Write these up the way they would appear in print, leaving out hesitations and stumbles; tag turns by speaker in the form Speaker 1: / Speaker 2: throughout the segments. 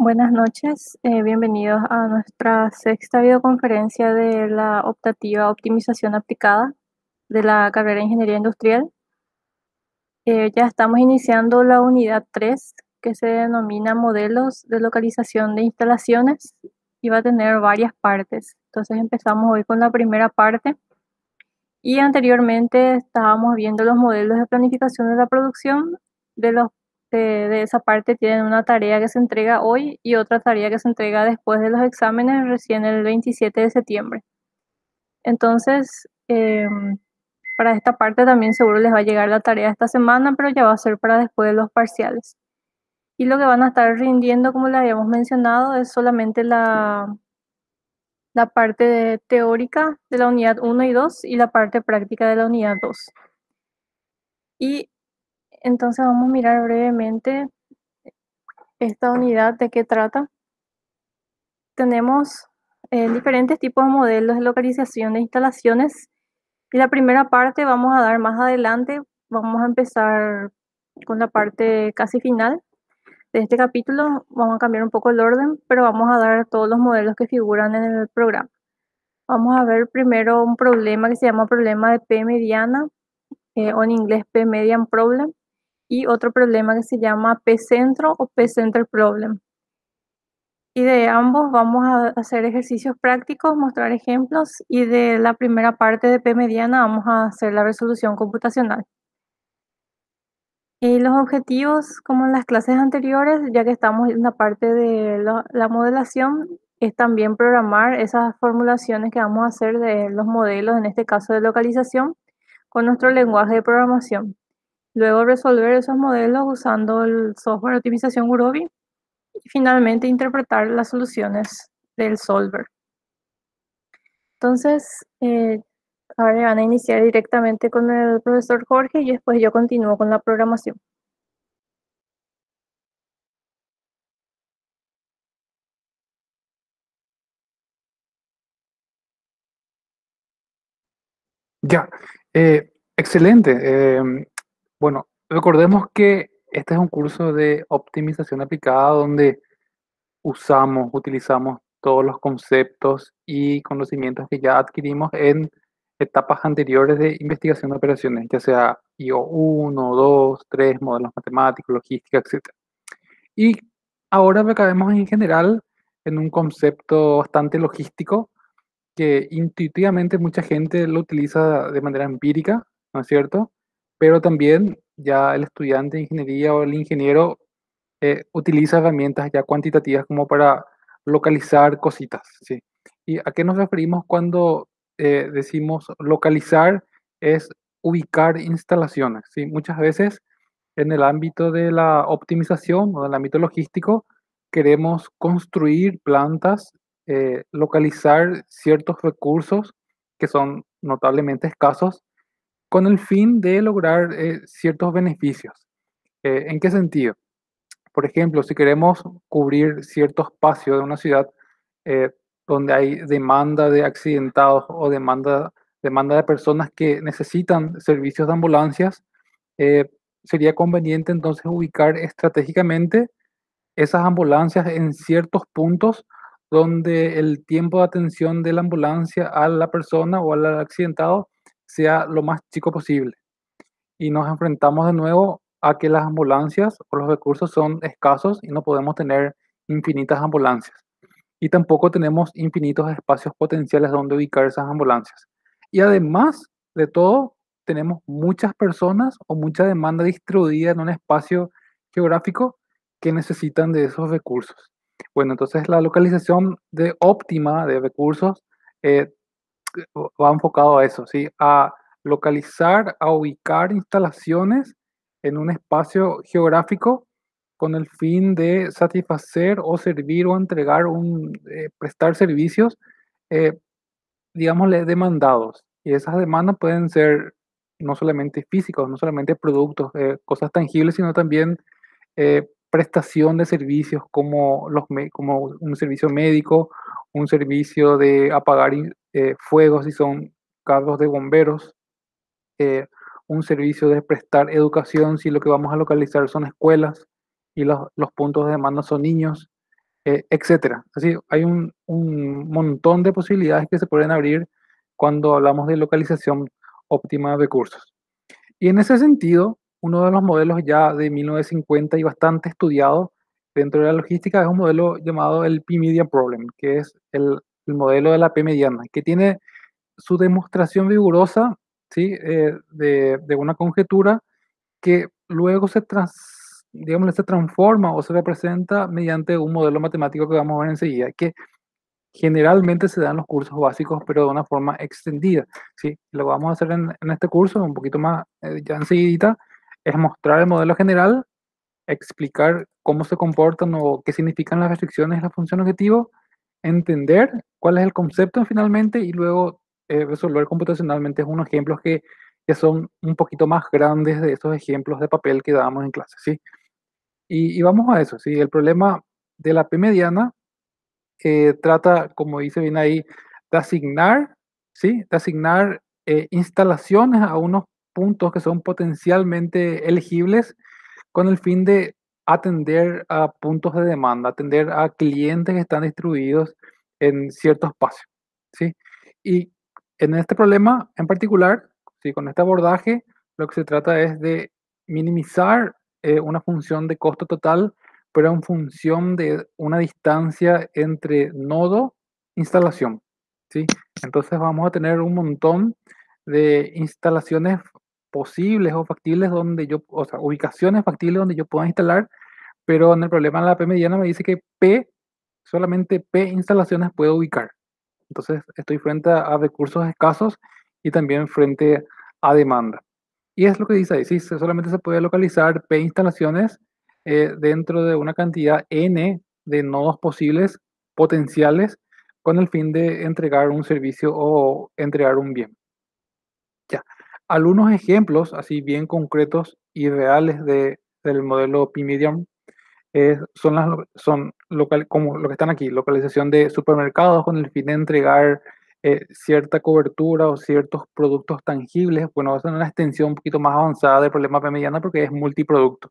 Speaker 1: Buenas noches, bienvenidos a nuestra sexta videoconferencia de la optativa Optimización Aplicada de la carrera de Ingeniería Industrial. Ya estamos iniciando la unidad 3, que se denomina Modelos de Localización de Instalaciones, y va a tener varias partes. Entonces empezamos hoy con la primera parte, y anteriormente estábamos viendo los modelos de planificación de la producción. De esa parte tienen una tarea que se entrega hoy y otra tarea que se entrega después de los exámenes, recién el 27 de septiembre. Entonces, para esta parte también seguro les va a llegar la tarea esta semana, pero ya va a ser para después de los parciales. Y lo que van a estar rindiendo, como les habíamos mencionado, es solamente la parte teórica de la unidad 1 y 2 y la parte práctica de la unidad 2. Y entonces vamos a mirar brevemente esta unidad de qué trata. Tenemos diferentes tipos de modelos de localización de instalaciones, y la primera parte vamos a dar más adelante. Vamos a empezar con la parte casi final de este capítulo. Vamos a cambiar un poco el orden, pero vamos a dar todos los modelos que figuran en el programa. Vamos a ver primero un problema que se llama problema de P mediana, o en inglés P median problem, y otro problema que se llama P centro o P center problem. Y de ambos vamos a hacer ejercicios prácticos, mostrar ejemplos, y de la primera parte de P mediana vamos a hacer la resolución computacional. Y los objetivos, como en las clases anteriores, ya que estamos en la parte de la modelación, es también programar esas formulaciones que vamos a hacer de los modelos, en este caso de localización, con nuestro lenguaje de programación. Luego resolver esos modelos usando el software de optimización Gurobi, y finalmente interpretar las soluciones del solver. Entonces, ahora van a iniciar directamente con el profesor Jorge y después yo continúo con la programación.
Speaker 2: Ya, excelente. Bueno, recordemos que este es un curso de optimización aplicada donde utilizamos todos los conceptos y conocimientos que ya adquirimos en etapas anteriores de investigación de operaciones, ya sea IO 1, 2, 3, modelos matemáticos, logística, etc. Y ahora recabemos en general en un concepto bastante logístico que intuitivamente mucha gente lo utiliza de manera empírica, ¿no es cierto? Pero también ya el estudiante de ingeniería o el ingeniero utiliza herramientas ya cuantitativas como para localizar cositas, ¿sí? ¿Y a qué nos referimos cuando decimos localizar? Es ubicar instalaciones, ¿sí? Muchas veces en el ámbito de la optimización o en el ámbito logístico queremos construir plantas, localizar ciertos recursos que son notablemente escasos con el fin de lograr ciertos beneficios. ¿En qué sentido? Por ejemplo, si queremos cubrir cierto espacio de una ciudad eh, donde hay demanda de accidentados o demanda de personas que necesitan servicios de ambulancias, eh, sería conveniente entonces ubicar estratégicamente esas ambulancias en ciertos puntos donde el tiempo de atención de la ambulancia a la persona o al accidentado sea lo más chico posible. Y nos enfrentamos de nuevo a que las ambulancias o los recursos son escasos y no podemos tener infinitas ambulancias. Y tampoco tenemos infinitos espacios potenciales donde ubicar esas ambulancias. Y además de todo, tenemos muchas personas o mucha demanda distribuida en un espacio geográfico que necesitan de esos recursos. Bueno, entonces la localización óptima de recursos eh, va enfocado a eso, ¿sí? A localizar, a ubicar instalaciones en un espacio geográfico con el fin de satisfacer o servir o entregar prestar servicios, eh, digámosle, demandados. Y esas demandas pueden ser no solamente físicos, no solamente productos, cosas tangibles, sino también prestación de servicios como, como un servicio médico, un servicio de apagar fuegos si son carros de bomberos, eh, un servicio de prestar educación si lo que vamos a localizar son escuelas y los puntos de demanda son niños. etcétera. Así, hay un montón de posibilidades que se pueden abrir cuando hablamos de localización óptima de recursos. Y en ese sentido, uno de los modelos ya de 1950 y bastante estudiado dentro de la logística es un modelo llamado el P-Median Problem, que es el modelo de la P mediana, que tiene su demostración rigurosa, ¿sí? De una conjetura que luego digamos, se transforma o se representa mediante un modelo matemático que vamos a ver enseguida, que generalmente se da en los cursos básicos, pero de una forma extendida, ¿sí? Lo que vamos a hacer en este curso, un poquito más ya enseguidita, es mostrar el modelo general, explicar cómo se comportan o qué significan las restricciones de la función objetivo, entender cuál es el concepto finalmente y luego resolver computacionalmente unos ejemplos que son un poquito más grandes de esos ejemplos de papel que dábamos en clase, ¿sí? Y vamos a eso, ¿sí? El problema de la P mediana trata, como dice bien ahí, de asignar, ¿sí? De asignar instalaciones a unos puntos que son potencialmente elegibles con el fin de atender a puntos de demanda, atender a clientes que están distribuidos en cierto espacio, ¿sí? Y en este problema en particular, ¿sí? Con este abordaje, lo que se trata es de minimizar una función de costo total, pero en función de una distancia entre nodo e instalación, ¿sí? Entonces vamos a tener un montón de instalaciones posibles o factibles donde yo, o sea, ubicaciones factibles donde yo pueda instalar, pero en el problema de la P mediana me dice que solamente P instalaciones puedo ubicar. Entonces estoy frente a recursos escasos y también frente a demanda. Y es lo que dice ahí, sí, solamente se puede localizar P instalaciones dentro de una cantidad N de nodos posibles, potenciales, con el fin de entregar un servicio o entregar un bien. Ya. Algunos ejemplos así bien concretos y reales del modelo P-Medium como lo que están aquí, localización de supermercados con el fin de entregar cierta cobertura o ciertos productos tangibles. Bueno, esa es una extensión un poquito más avanzada del problema P mediana porque es multiproducto.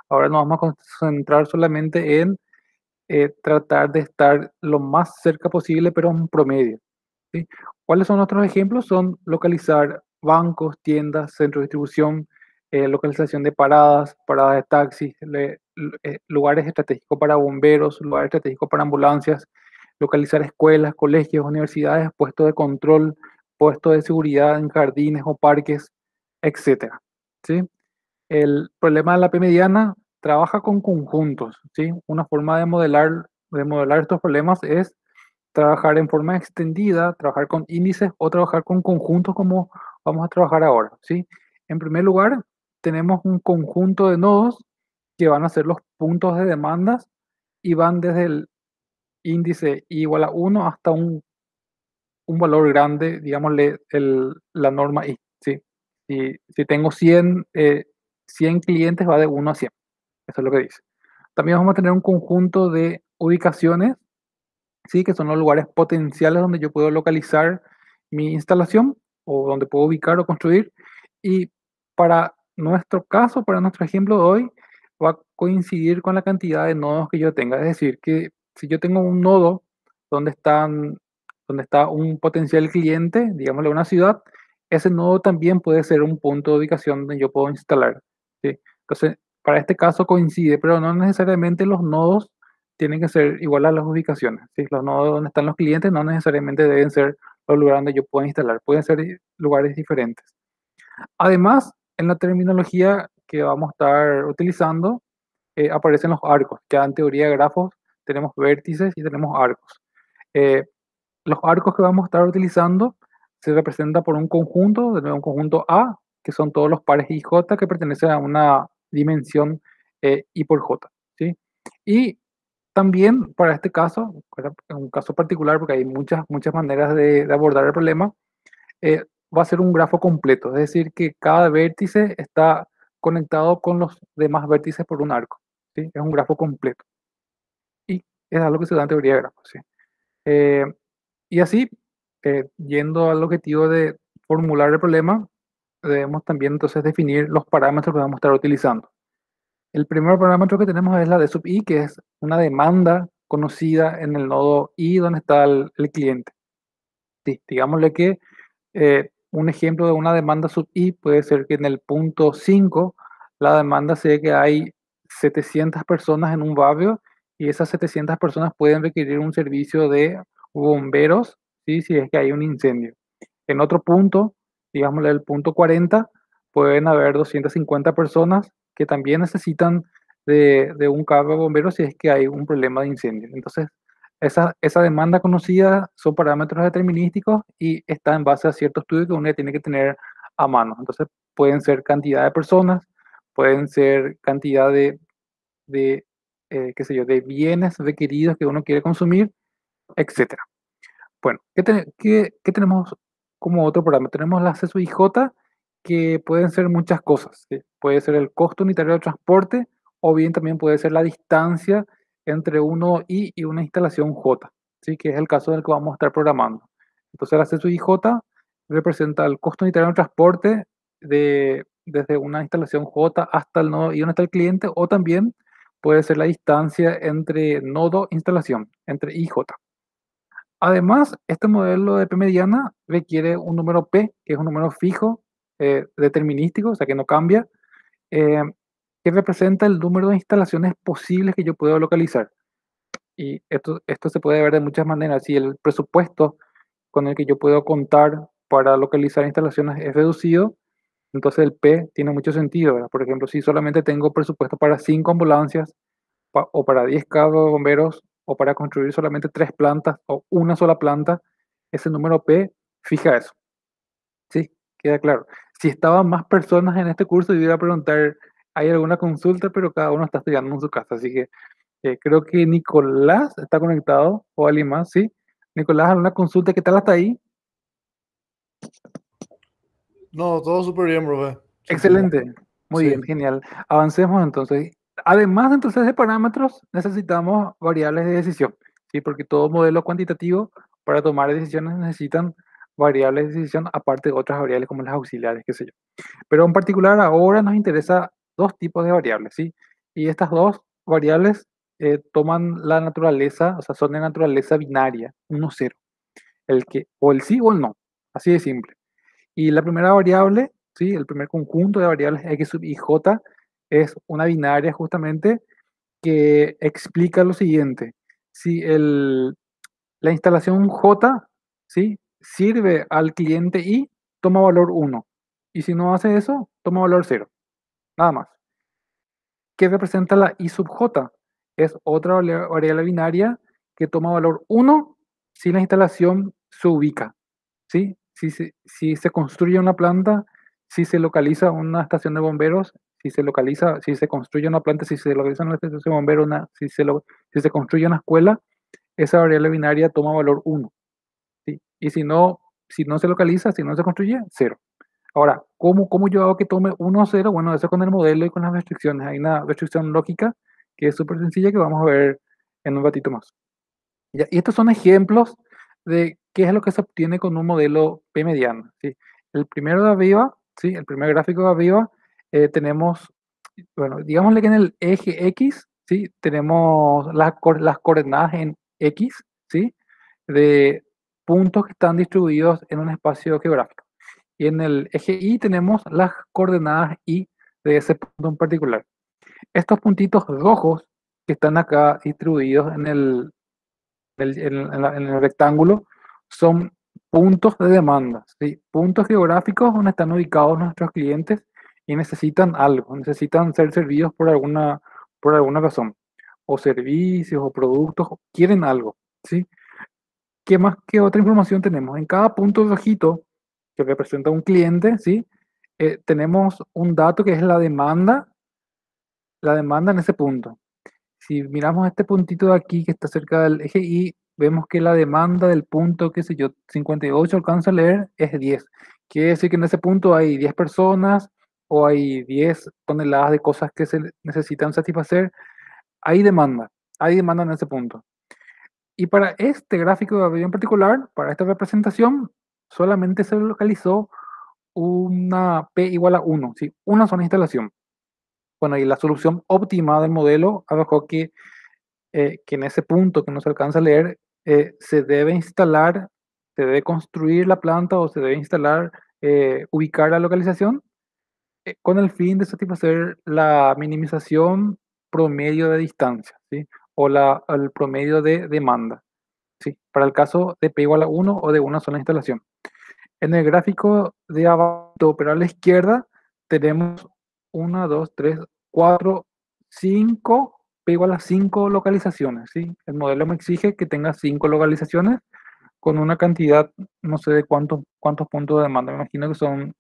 Speaker 2: Ahora nos vamos a concentrar solamente en tratar de estar lo más cerca posible, pero en promedio, ¿sí? ¿Cuáles son otros ejemplos? Son localizar bancos, tiendas, centros de distribución, localización de paradas, paradas de taxis, lugares estratégicos para bomberos, lugares estratégicos para ambulancias, localizar escuelas, colegios, universidades, puestos de control, puestos de seguridad en jardines o parques, etcétera, ¿sí? El problema de la P mediana trabaja con conjuntos, ¿sí? Una forma de modelar estos problemas es trabajar en forma extendida, trabajar con índices o trabajar con conjuntos como vamos a trabajar ahora, ¿sí? En primer lugar, tenemos un conjunto de nodos que van a ser los puntos de demandas y van desde el índice i igual a 1 hasta un valor grande, digámosle la norma i, ¿sí? Si tengo 100 clientes va de 1 a 100, eso es lo que dice. También vamos a tener un conjunto de ubicaciones, ¿sí? Que son los lugares potenciales donde yo puedo localizar mi instalación o donde puedo ubicar o construir. Y para nuestro caso, para nuestro ejemplo de hoy, va a coincidir con la cantidad de nodos que yo tenga. Es decir, que si yo tengo un nodo donde donde está un potencial cliente, digámosle una ciudad, ese nodo también puede ser un punto de ubicación donde yo puedo instalar, ¿sí? Entonces, para este caso coincide, pero no necesariamente los nodos tienen que ser igual a las ubicaciones, ¿sí? Los nodos donde están los clientes no necesariamente deben ser los lugares donde yo pueda instalar, pueden ser lugares diferentes. Además, en la terminología que vamos a estar utilizando, aparecen los arcos. Ya en teoría de grafos tenemos vértices y tenemos arcos. Eh, los arcos que vamos a estar utilizando se representa por un conjunto, de nuevo un conjunto A, que son todos los pares IJ que pertenecen a una dimensión I por J, ¿sí? Y también para este caso, en un caso particular, porque hay muchas maneras de abordar el problema, eh, va a ser un grafo completo, es decir, que cada vértice está conectado con los demás vértices por un arco, ¿sí? Es un grafo completo. Y es algo que se da en teoría de grafos, ¿sí? Eh, y así, yendo al objetivo de formular el problema, debemos también entonces definir los parámetros que vamos a estar utilizando. El primer parámetro que tenemos es la D sub i, que es una demanda conocida en el nodo I donde está el cliente. Sí, digámosle que un ejemplo de una demanda sub I puede ser que en el punto 5 la demanda sea que hay 700 personas en un barrio y esas 700 personas pueden requerir un servicio de bomberos, ¿sí? Si es que hay un incendio. En otro punto, digámosle el punto 40, pueden haber 250 personas que también necesitan de un carro de bomberos si es que hay un problema de incendio. Entonces, esa demanda conocida son parámetros determinísticos y está en base a cierto estudio que uno tiene que tener a mano. Entonces, pueden ser cantidad de personas, pueden ser cantidad de qué sé yo, de bienes requeridos que uno quiere consumir, etcétera. Bueno, ¿qué tenemos como otro parámetro? Tenemos la CSUIJ, que pueden ser muchas cosas, ¿sí? Puede ser el costo unitario de transporte o bien también puede ser la distancia entre uno y una instalación J, ¿sí? Que es el caso en el que vamos a estar programando. Entonces la CSUIJ representa el costo unitario de transporte desde una instalación J hasta el nodo y donde está el cliente, o también puede ser la distancia entre nodo e instalación, entre I y J. Además, este modelo de P mediana requiere un número P, que es un número fijo, determinístico, o sea que no cambia, eh, que representa el número de instalaciones posibles que yo puedo localizar. Y esto se puede ver de muchas maneras. Si el presupuesto con el que yo puedo contar para localizar instalaciones es reducido, entonces el P tiene mucho sentido, ¿verdad? Por ejemplo, si solamente tengo presupuesto para 5 ambulancias, o para 10 carros de bomberos, o para construir solamente 3 plantas o una sola planta, ese número P fija eso. Sí, queda claro. Si estaban más personas en este curso, yo iba a preguntar, ¿hay alguna consulta? Pero cada uno está estudiando en su casa, así que creo que Nicolás está conectado, o alguien más, ¿sí? Nicolás, ¿alguna consulta? ¿Qué tal hasta ahí?
Speaker 3: No, todo súper bien, profe. Sin problema.
Speaker 2: Excelente, muy
Speaker 3: Sí.
Speaker 2: bien, genial. Avancemos entonces. Además entonces de parámetros, necesitamos variables de decisión, ¿sí? Porque todo modelo cuantitativo para tomar decisiones necesitan variables de decisión aparte de otras variables como las auxiliares, qué sé yo. Pero en particular ahora nos interesa dos tipos de variables, ¿sí? Y estas dos variables toman la naturaleza, o sea, son de naturaleza binaria, uno cero, el que o el sí o el no, así de simple. Y la primera variable, ¿sí? El primer conjunto de variables x sub i j es una binaria justamente que explica lo siguiente. Si la instalación j, ¿sí? Sirve al cliente i, toma valor uno. Y si no hace eso, toma valor cero. Nada más. ¿Qué representa la i sub j? Es otra variable binaria que toma valor uno si la instalación se ubica. ¿Sí? Si se construye una planta, si se localiza una estación de bomberos, si se construye una planta, si se localiza una estación de bomberos, si se construye una escuela, esa variable binaria toma valor uno, ¿sí? Y si no se localiza, si no se construye, cero. Ahora, ¿cómo yo hago que tome uno o cero? Bueno, eso con el modelo y con las restricciones. Hay una restricción lógica que es súper sencilla que vamos a ver en un ratito más. Ya, y estos son ejemplos de qué es lo que se obtiene con un modelo P mediano, ¿sí? El primero de arriba, ¿sí? El primer gráfico de arriba, tenemos, bueno, digámosle que en el eje X, ¿sí? Tenemos las coordenadas en X, ¿sí? De puntos que están distribuidos en un espacio geográfico. Y en el eje Y tenemos las coordenadas Y de ese punto en particular. Estos puntitos rojos que están acá distribuidos en el rectángulo son puntos de demanda, ¿sí? Puntos geográficos donde están ubicados nuestros clientes y necesitan algo, necesitan ser servidos por alguna razón, o servicios o productos, quieren algo, ¿sí? ¿Qué otra información tenemos? En cada punto rojito que representa un cliente, ¿sí? Tenemos un dato que es la demanda en ese punto. Si miramos este puntito de aquí que está cerca del eje Y, vemos que la demanda del punto, qué sé yo, 58 alcanza a leer, es 10. Quiere decir que en ese punto hay 10 personas o hay 10 toneladas de cosas que se necesitan satisfacer. Hay demanda, hay demanda en ese punto. Y para este gráfico de arriba en particular, para esta representación, solamente se localizó una P igual a 1, ¿sí? Una sola instalación. Bueno, y la solución óptima del modelo arrojó que que en ese punto que no se alcanza a leer, se debe instalar, se debe construir la planta o se debe instalar, ubicar la localización con el fin de satisfacer la minimización promedio de distancia, ¿sí? O el promedio de demanda, ¿sí? Para el caso de P igual a 1 o de una sola instalación. En el gráfico de abajo, pero a la izquierda, tenemos 1, 2, 3, 4, 5, P igual a 5 localizaciones, ¿sí? El modelo me exige que tenga 5 localizaciones con una cantidad, no sé de cuántos puntos de demanda, me imagino que son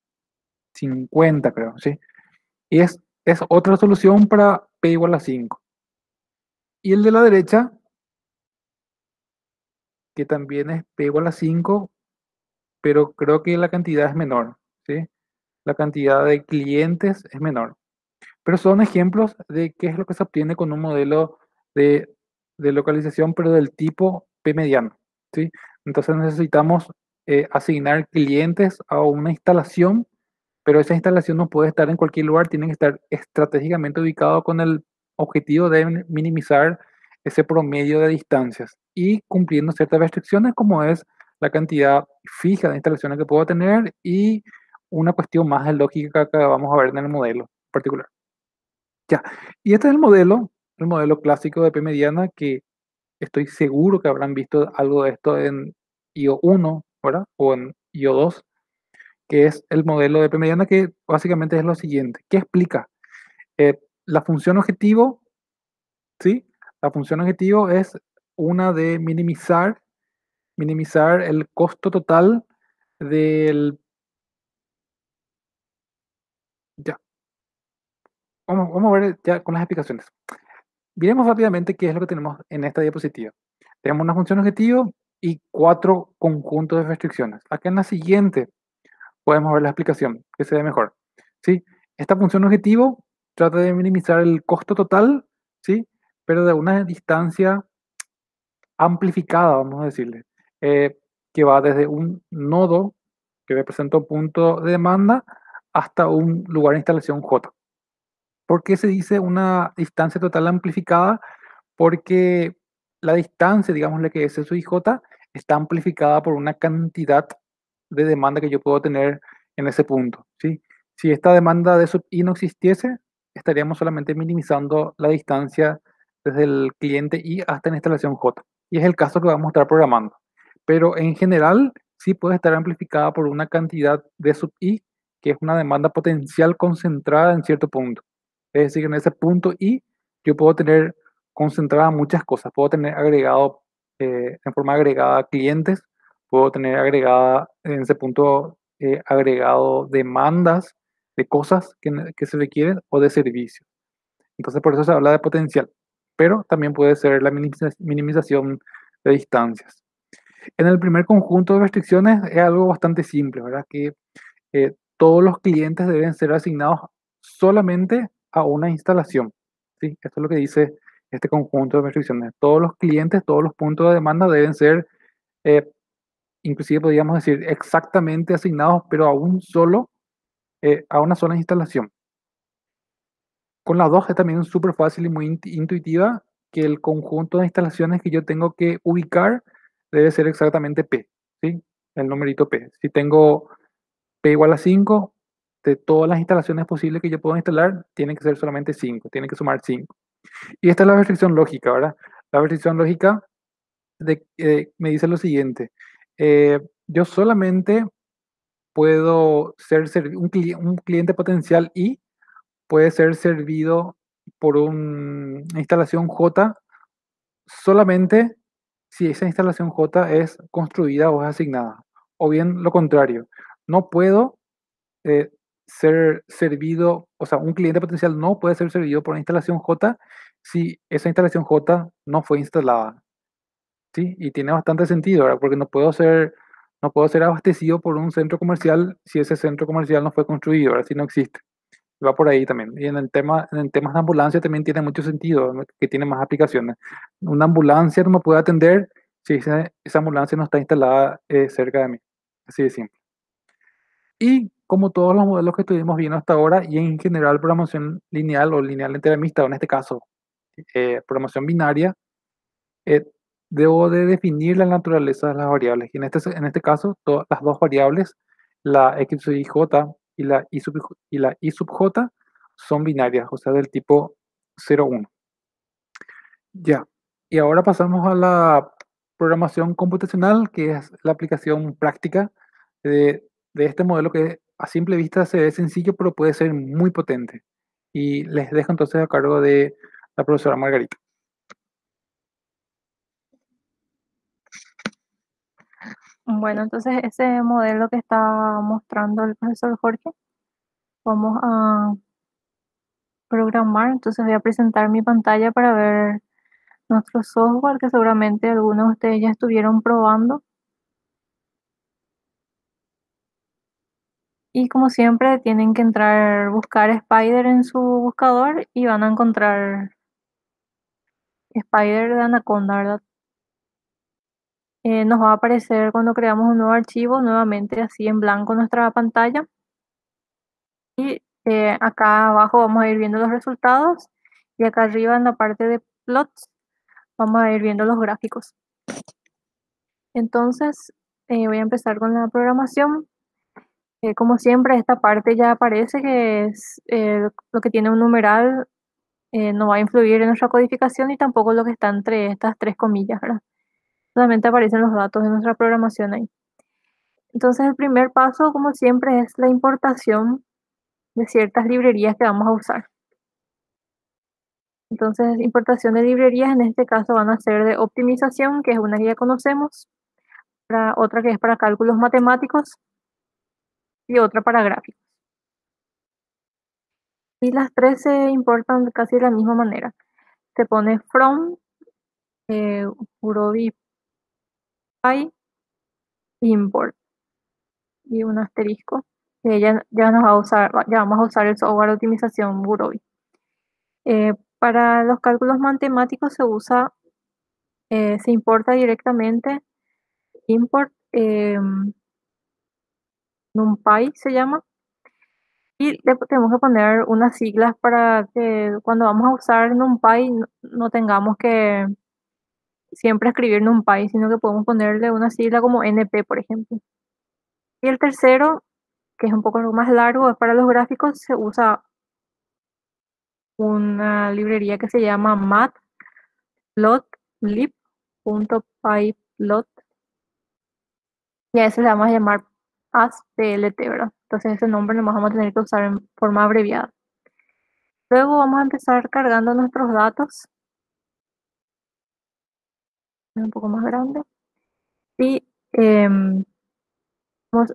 Speaker 2: 50, creo, ¿sí? Y es otra solución para P igual a 5. Y el de la derecha, que también es P igual a 5, pero creo que la cantidad es menor, ¿sí? La cantidad de clientes es menor. Pero son ejemplos de qué es lo que se obtiene con un modelo de, de localización, pero del tipo P mediano, ¿sí? Entonces necesitamos asignar clientes a una instalación, pero esa instalación no puede estar en cualquier lugar, tiene que estar estratégicamente ubicado con el objetivo de minimizar ese promedio de distancias y cumpliendo ciertas restricciones como es la cantidad fija de instalaciones que puedo tener y una cuestión más de lógica que vamos a ver en el modelo particular. Ya, y este es el modelo clásico de P mediana que estoy seguro que habrán visto algo de esto en IO 1, ¿verdad? O en IO 2, que es el modelo de P mediana que básicamente es lo siguiente. ¿Qué explica? La función objetivo, ¿sí? La función objetivo es una de minimizar el costo total del... Ya, vamos a ver ya con las explicaciones. Miremos rápidamente qué es lo que tenemos en esta diapositiva. Tenemos una función objetivo y 4 conjuntos de restricciones. Acá en la siguiente podemos ver la explicación, que se ve mejor. ¿Sí? Esta función objetivo trata de minimizar el costo total, ¿sí? Pero de una distancia amplificada, vamos a decirle, que va desde un nodo que representa un punto de demanda hasta un lugar de instalación J. ¿Por qué se dice una distancia total amplificada? Porque la distancia, digamos, la que es eso y J, está amplificada por una cantidad de demanda que yo puedo tener en ese punto, ¿sí? Si esta demanda de sub i no existiese, estaríamos solamente minimizando la distancia desde el cliente i hasta la instalación J. Y es el caso que vamos a estar programando. Pero en general, sí puede estar amplificada por una cantidad de sub i, que es una demanda potencial concentrada en cierto punto. Es decir, en ese punto i yo puedo tener concentrada muchas cosas. Puedo tener agregado, en forma agregada clientes, puedo tener agregada en ese punto agregado demandas de cosas que se requieren o de servicios. Entonces por eso se habla de potencial, pero también puede ser la minimización de distancias. En el primer conjunto de restricciones es algo bastante simple, ¿verdad? Que todos los clientes deben ser asignados solamente a una instalación, ¿sí? Esto es lo que dice este conjunto de restricciones. Todos los clientes, todos los puntos de demanda deben ser, eh, inclusive podríamos decir, exactamente asignados, pero a una sola instalación. Con la 2 es también súper fácil y muy intuitiva que el conjunto de instalaciones que yo tengo que ubicar debe ser exactamente P, ¿sí? El numerito P. Si tengo P igual a 5, de todas las instalaciones posibles que yo puedo instalar, tiene que ser solamente 5, tiene que sumar 5. Y esta es la restricción lógica, ¿verdad? La restricción lógica me dice lo siguiente. Yo solamente puedo ser un cliente potencial I puede ser servido por una instalación J solamente si esa instalación J es construida o es asignada. O bien lo contrario, no puedo ser servido, o sea, un cliente potencial no puede ser servido por una instalación J si esa instalación J no fue instalada, ¿sí? Y tiene bastante sentido, ¿verdad? Porque no puedo ser abastecido por un centro comercial si ese centro comercial no fue construido, ¿verdad? Si no existe. Va por ahí también. Y en el tema de ambulancia también tiene mucho sentido, ¿no? Que tiene más aplicaciones. Una ambulancia no me puede atender si esa ambulancia no está instalada cerca de mí. Así de simple. Y como todos los modelos que estuvimos viendo hasta ahora, y en general programación lineal o lineal enteramista, o en este caso programación binaria, eh, debo de definir la naturaleza de las variables. Y en este caso, todas las dos variables, la x sub j y la y sub j, son binarias, o sea, del tipo 0, 1. Ya. Y ahora pasamos a la programación computacional, que es la aplicación práctica de este modelo que a simple vista se ve sencillo, pero puede ser muy potente. Y les dejo entonces a cargo de la profesora Margarita.
Speaker 1: Bueno, entonces ese modelo que está mostrando el profesor Jorge, vamos a programar. Entonces voy a presentar mi pantalla para ver nuestro software que seguramente algunos de ustedes ya estuvieron probando. Y como siempre tienen que entrar, buscar Spider en su buscador y van a encontrar Spider de Anaconda, ¿verdad? Nos va a aparecer cuando creamos un nuevo archivo, nuevamente así en blanco nuestra pantalla. Y acá abajo vamos a ir viendo los resultados. Y acá arriba en la parte de plots vamos a ir viendo los gráficos. Entonces voy a empezar con la programación. Como siempre, esta parte ya aparece que es lo que tiene un numeral, no va a influir en nuestra codificación y tampoco lo que está entre estas tres comillas, ¿verdad? Solamente aparecen los datos de nuestra programación ahí. Entonces el primer paso, como siempre, es la importación de ciertas librerías que vamos a usar. Entonces, importación de librerías en este caso van a ser de optimización, que es una que ya conocemos, otra que es para cálculos matemáticos y otra para gráficos. Y las tres se importan casi de la misma manera. Se pone from, Gurobi Py, import y un asterisco, que ya nos va a usar, ya vamos a usar el software de optimización Gurobi. Para los cálculos matemáticos se importa directamente import NumPy se llama, y le tenemos que poner unas siglas para que cuando vamos a usar NumPy no tengamos que siempre escribir NumPy, sino que podemos ponerle una sigla como NP, por ejemplo. Y el tercero, que es un poco más largo, es para los gráficos. Se usa una librería que se llama matplotlib.pyplot, y a ese le vamos a llamar ASPLT, ¿verdad? Entonces ese nombre nomás vamos a tener que usar en forma abreviada. Luego vamos a empezar cargando nuestros datos, un poco más grande. Y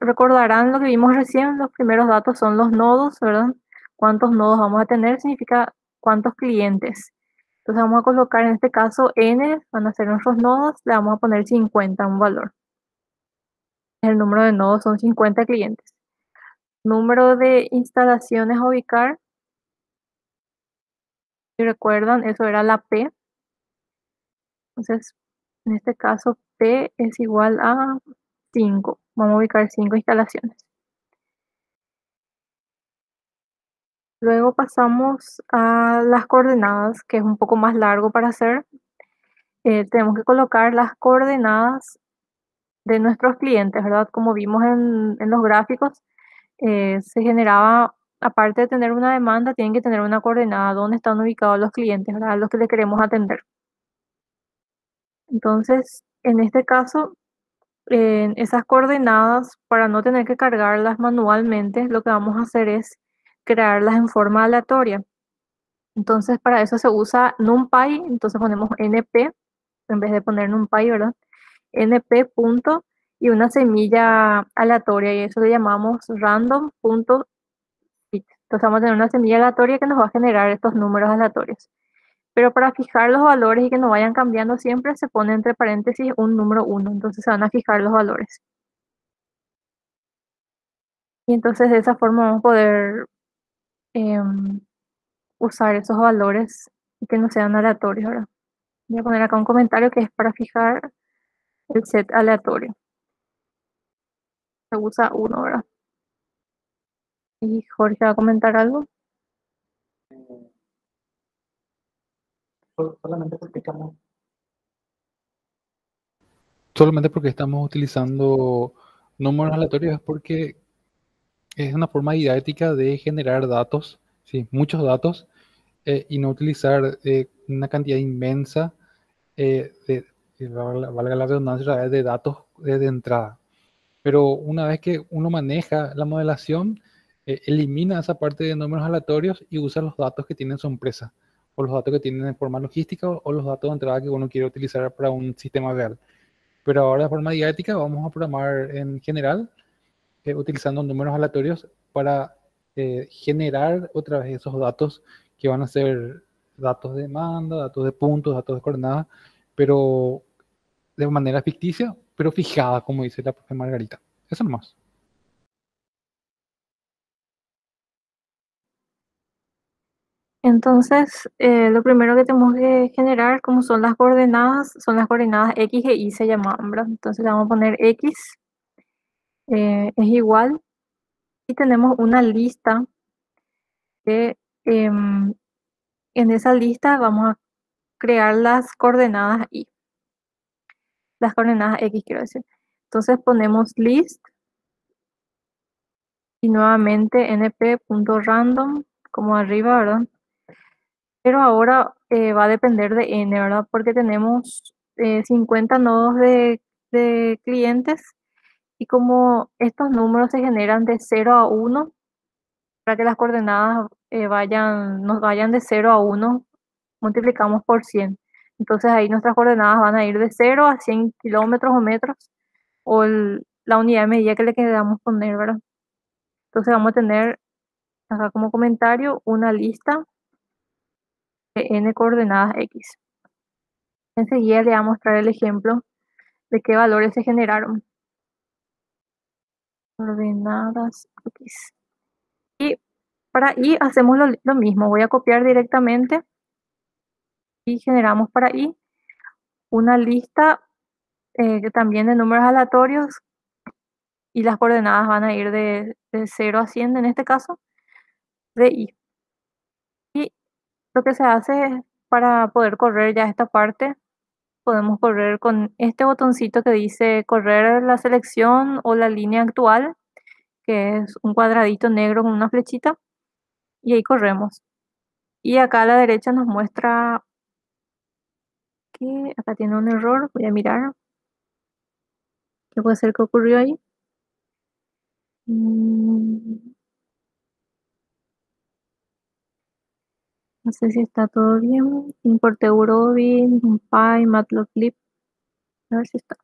Speaker 1: recordarán lo que vimos recién, los primeros datos son los nodos, ¿verdad? ¿Cuántos nodos vamos a tener? Significa cuántos clientes. Entonces vamos a colocar en este caso n, van a ser nuestros nodos, le vamos a poner 50, un valor. El número de nodos son 50 clientes. Número de instalaciones a ubicar, si recuerdan, eso era la P. Entonces, en este caso, P es igual a 5. Vamos a ubicar 5 instalaciones. Luego pasamos a las coordenadas, que es un poco más largo para hacer. Tenemos que colocar las coordenadas de nuestros clientes, ¿verdad? Como vimos en los gráficos, se generaba, aparte de tener una demanda, tienen que tener una coordenada donde están ubicados los clientes, ¿verdad? Los que le queremos atender. Entonces, en este caso, en esas coordenadas, para no tener que cargarlas manualmente, lo que vamos a hacer es crearlas en forma aleatoria. Entonces, para eso se usa NumPy, entonces ponemos NP, en vez de poner NumPy, ¿verdad? NP punto y una semilla aleatoria, y eso le llamamos random.fit. Entonces vamos a tener una semilla aleatoria que nos va a generar estos números aleatorios. Pero para fijar los valores y que no vayan cambiando siempre, se pone entre paréntesis un número 1, entonces se van a fijar los valores. Y entonces de esa forma vamos a poder usar esos valores y que no sean aleatorios, ¿verdad? Voy a poner acá un comentario que es para fijar el set aleatorio. Se usa 1, ¿verdad? Y Jorge va a comentar algo.
Speaker 2: Solamente explicamos solamente porque estamos utilizando números aleatorios, es porque es una forma didáctica de generar datos, sí, muchos datos, y no utilizar una cantidad inmensa valga la redundancia, de datos de entrada. Pero una vez que uno maneja la modelación, elimina esa parte de números aleatorios y usa los datos que tienen sorpresa, o los datos que tienen en forma logística, o los datos de entrada que uno quiere utilizar para un sistema real. Pero ahora de forma didáctica vamos a programar en general utilizando números aleatorios para generar otra vez esos datos que van a ser datos de demanda, datos de puntos, datos de coordenadas, pero de manera ficticia, pero fijada, como dice la profe Margarita. Eso nomás.
Speaker 1: Entonces, lo primero que tenemos que generar, como son las coordenadas X e Y se llaman, ¿verdad? Entonces le vamos a poner X es igual y tenemos una lista que en esa lista vamos a crear las coordenadas Y, las coordenadas X quiero decir. Entonces ponemos list y nuevamente np.random como arriba, ¿verdad? Pero ahora va a depender de n, ¿verdad? Porque tenemos 50 nodos de clientes y como estos números se generan de 0 a 1, para que las coordenadas nos vayan de 0 a 1, multiplicamos por 100. Entonces ahí nuestras coordenadas van a ir de 0 a 100 kilómetros o metros, o la unidad de medida que le queramos poner, ¿verdad? Entonces vamos a tener acá como comentario una lista de n coordenadas X. Enseguida le voy a mostrar el ejemplo de qué valores se generaron. Coordenadas X. Y para Y hacemos lo mismo. Voy a copiar directamente y generamos para Y una lista que también de números aleatorios y las coordenadas van a ir de 0 a 100 en este caso, de Y. Y lo que se hace es, para poder correr ya esta parte, podemos correr con este botoncito que dice correr la selección o la línea actual, que es un cuadradito negro con una flechita, y ahí corremos. Y acá a la derecha nos muestra que acá tiene un error. Voy a mirar qué puede ser que ocurrió ahí. Mm, No sé si está todo bien. Importé Eurovin, NumPy, Matplotlib. A ver si está.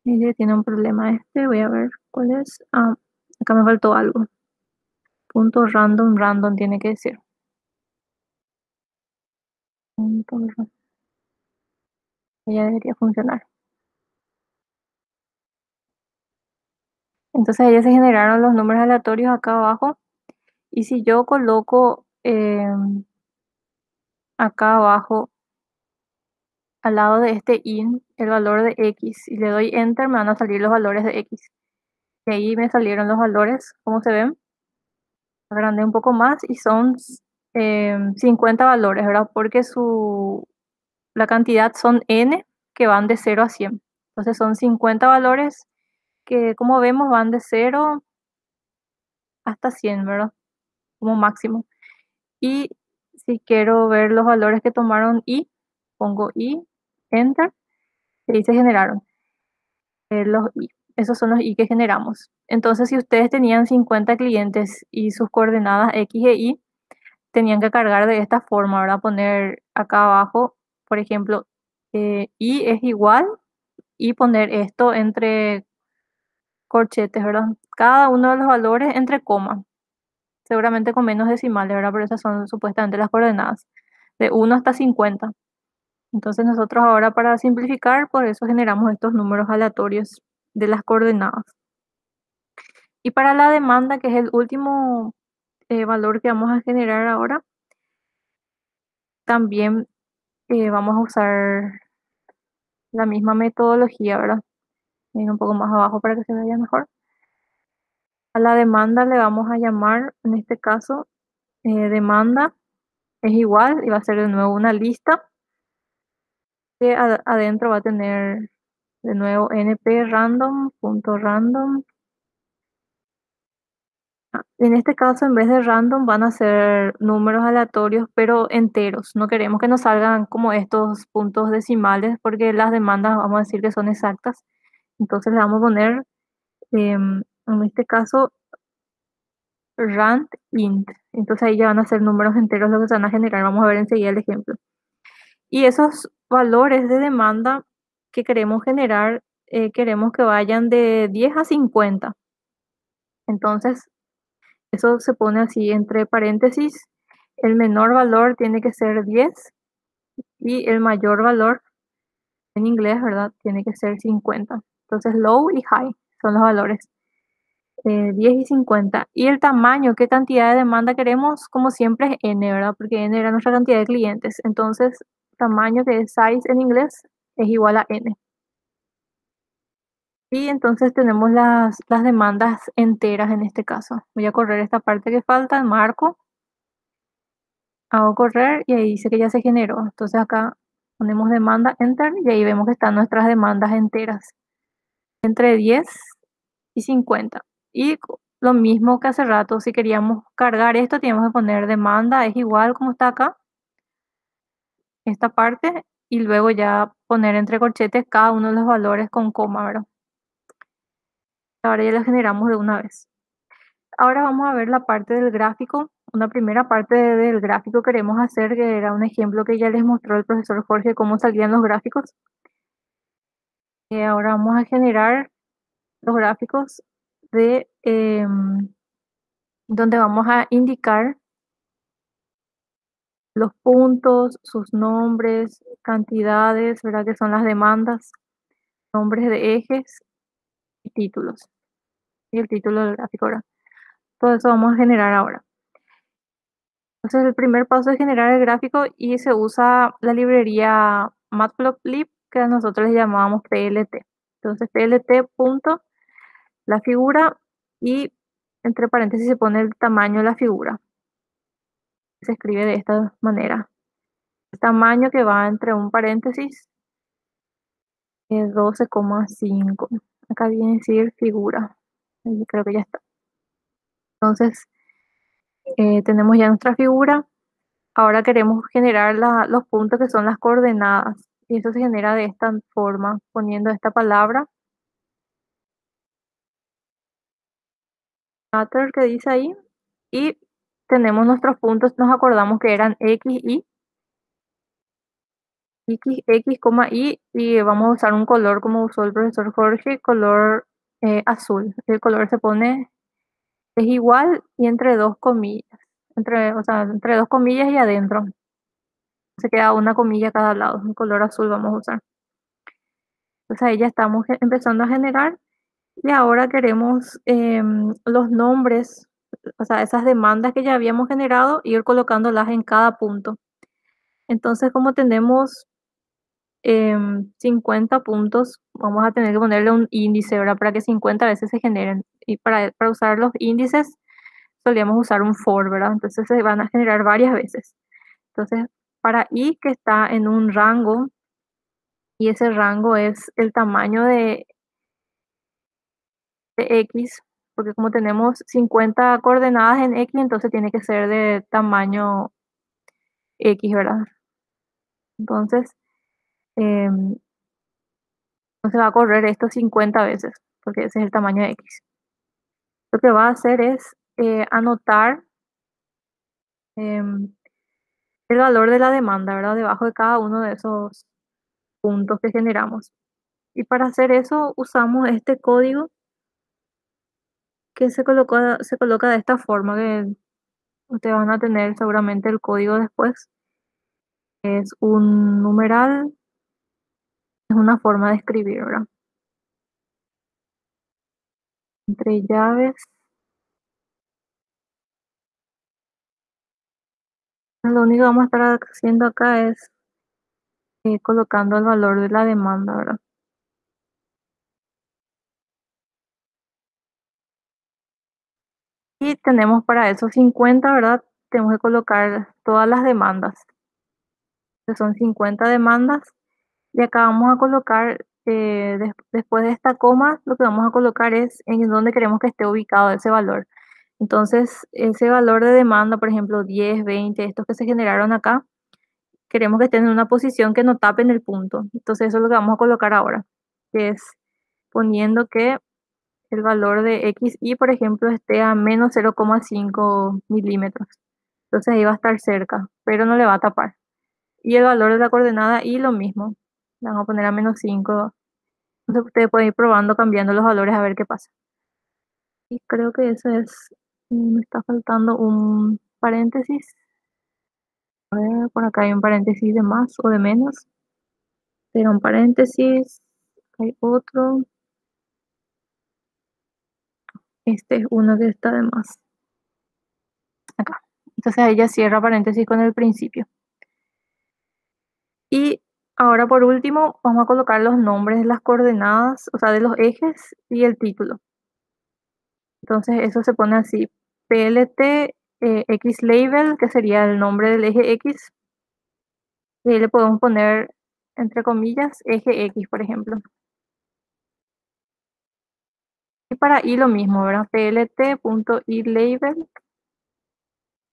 Speaker 1: Tiene un problema este. Voy a ver cuál es. Ah, acá me faltó algo. Punto random, random tiene que decir. Punto random. Ya debería funcionar. Entonces ya se generaron los números aleatorios acá abajo. Y si yo coloco acá abajo, al lado de este int, el valor de X, y le doy enter, me van a salir los valores de X. Y ahí me salieron los valores, como se ven. Agrandé un poco más y son 50 valores, ¿verdad? Porque la cantidad son n que van de 0 a 100. Entonces son 50 valores que, como vemos, van de 0 hasta 100, ¿verdad? Como máximo. Y si quiero ver los valores que tomaron y, pongo y, enter, y ahí se generaron los y. Esos son los y que generamos. Entonces, si ustedes tenían 50 clientes y sus coordenadas X e Y, tenían que cargar de esta forma, ¿verdad? Poner acá abajo, por ejemplo, y es igual, y poner esto entre corchetes, ¿verdad? Cada uno de los valores entre comas, seguramente con menos decimales, ¿verdad? Pero esas son supuestamente las coordenadas, de 1 hasta 50. Entonces nosotros ahora, para simplificar, por eso generamos estos números aleatorios de las coordenadas. Y para la demanda, que es el último valor que vamos a generar ahora, también vamos a usar la misma metodología, ¿verdad? Ir un poco más abajo para que se vea mejor. A la demanda le vamos a llamar, en este caso, demanda es igual y va a ser de nuevo una lista que adentro va a tener de nuevo np random.random. En este caso, en vez de random, van a ser números aleatorios, pero enteros. No queremos que nos salgan como estos puntos decimales, porque las demandas vamos a decir que son exactas. Entonces le vamos a poner, en este caso, rand int. Entonces ahí ya van a ser números enteros los que se van a generar. Vamos a ver enseguida el ejemplo. Y esos valores de demanda que queremos generar, queremos que vayan de 10 a 50. Entonces, eso se pone así entre paréntesis. El menor valor tiene que ser 10 y el mayor valor en inglés, ¿verdad? Tiene que ser 50. Entonces, low y high son los valores. 10 y 50. Y el tamaño, qué cantidad de demanda queremos, como siempre es n, ¿verdad? Porque n era nuestra cantidad de clientes. Entonces, tamaño que es size en inglés es igual a n. Y entonces tenemos las demandas enteras en este caso. Voy a correr esta parte que falta, marco, hago correr y ahí dice que ya se generó. Entonces acá ponemos demanda enter y ahí vemos que están nuestras demandas enteras. Entre 10 y 50. Y lo mismo que hace rato, si queríamos cargar esto, teníamos que poner demanda, es igual como está acá, esta parte, y luego ya poner entre corchetes cada uno de los valores con coma, ¿verdad? Ahora ya lo generamos de una vez. Ahora vamos a ver la parte del gráfico. Una primera parte del gráfico queremos hacer, que era un ejemplo que ya les mostró el profesor Jorge, cómo salían los gráficos. Y ahora vamos a generar los gráficos de donde vamos a indicar los puntos, sus nombres, cantidades, ¿verdad? Que son las demandas, nombres de ejes y títulos. Y el título del gráfico, ¿verdad? Todo eso vamos a generar ahora. Entonces el primer paso es generar el gráfico y se usa la librería Matplotlib, que nosotros le llamábamos PLT. Entonces PLT punto la figura y entre paréntesis se pone el tamaño de la figura. Se escribe de esta manera. El tamaño que va entre un paréntesis es 12,5. Acá viene a decir figura. Ahí creo que ya está. Entonces tenemos ya nuestra figura. Ahora queremos generar los puntos que son las coordenadas. Y eso se genera de esta forma, poniendo esta palabra, matter que dice ahí, y tenemos nuestros puntos, nos acordamos que eran X, Y, X, y vamos a usar un color como usó el profesor Jorge, color azul. El color se pone, es igual y entre dos comillas, o sea, entre dos comillas y adentro. Se queda una comilla a cada lado, un color azul vamos a usar. Entonces ahí ya estamos empezando a generar. Y ahora queremos los nombres, o sea, esas demandas que ya habíamos generado, ir colocándolas en cada punto. Entonces, como tenemos 50 puntos, vamos a tener que ponerle un índice, ¿verdad? Para que 50 veces se generen. Y para usar los índices, solíamos usar un for, ¿verdad? Entonces se van a generar varias veces. Entonces, para i que está en un rango, y ese rango es el tamaño de X, porque como tenemos 50 coordenadas en X, entonces tiene que ser de tamaño X, ¿verdad? Entonces, no se va a correr esto 50 veces, porque ese es el tamaño de X. Lo que va a hacer es anotar em, el valor de la demanda, ¿verdad? Debajo de cada uno de esos puntos que generamos. Y para hacer eso usamos este código que se coloca de esta forma, que ustedes van a tener seguramente el código después. Es un numeral, es una forma de escribir, ¿verdad? Entre llaves. Lo único que vamos a estar haciendo acá es colocando el valor de la demanda, ¿verdad? Y tenemos para eso 50, ¿verdad? tenemos que colocar todas las demandas, que son 50 demandas, y acá vamos a colocar, después de esta coma, lo que vamos a colocar es en dónde queremos que esté ubicado ese valor. Entonces, ese valor de demanda, por ejemplo, 10, 20, estos que se generaron acá, queremos que estén en una posición que no tapen el punto. Entonces, eso es lo que vamos a colocar ahora, que es poniendo que el valor de XY, por ejemplo, esté a menos 0,5 milímetros. Entonces ahí va a estar cerca, pero no le va a tapar. Y el valor de la coordenada Y lo mismo. Le vamos a poner a -5. Entonces ustedes pueden ir probando, cambiando los valores a ver qué pasa. Y creo que eso es. Me está faltando un paréntesis. A ver, por acá hay un paréntesis de más o de menos. Era un paréntesis. Hay otro. Este es uno que está de más. Acá. Entonces ahí ya cierra paréntesis con el principio. Y ahora por último vamos a colocar los nombres de las coordenadas, o sea, de los ejes y el título. Entonces eso se pone así, PLT X label, que sería el nombre del eje X, y ahí le podemos poner, entre comillas, eje X, por ejemplo. Y para Y lo mismo, ¿verdad? PLT.ILabel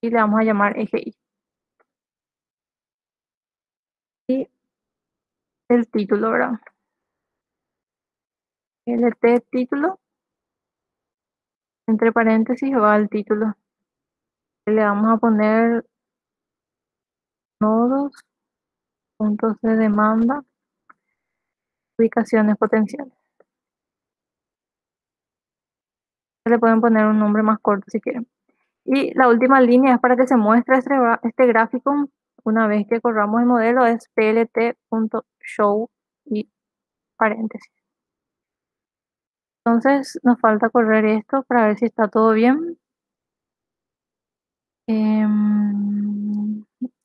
Speaker 1: y le vamos a llamar eje Y. Y el título, ¿verdad? LT título, entre paréntesis va el título. Le vamos a poner nodos, puntos de demanda, ubicaciones potenciales. Le pueden poner un nombre más corto si quieren. Y la última línea es para que se muestre este gráfico una vez que corramos el modelo, es plt.show y paréntesis. Entonces nos falta correr esto para ver si está todo bien. Y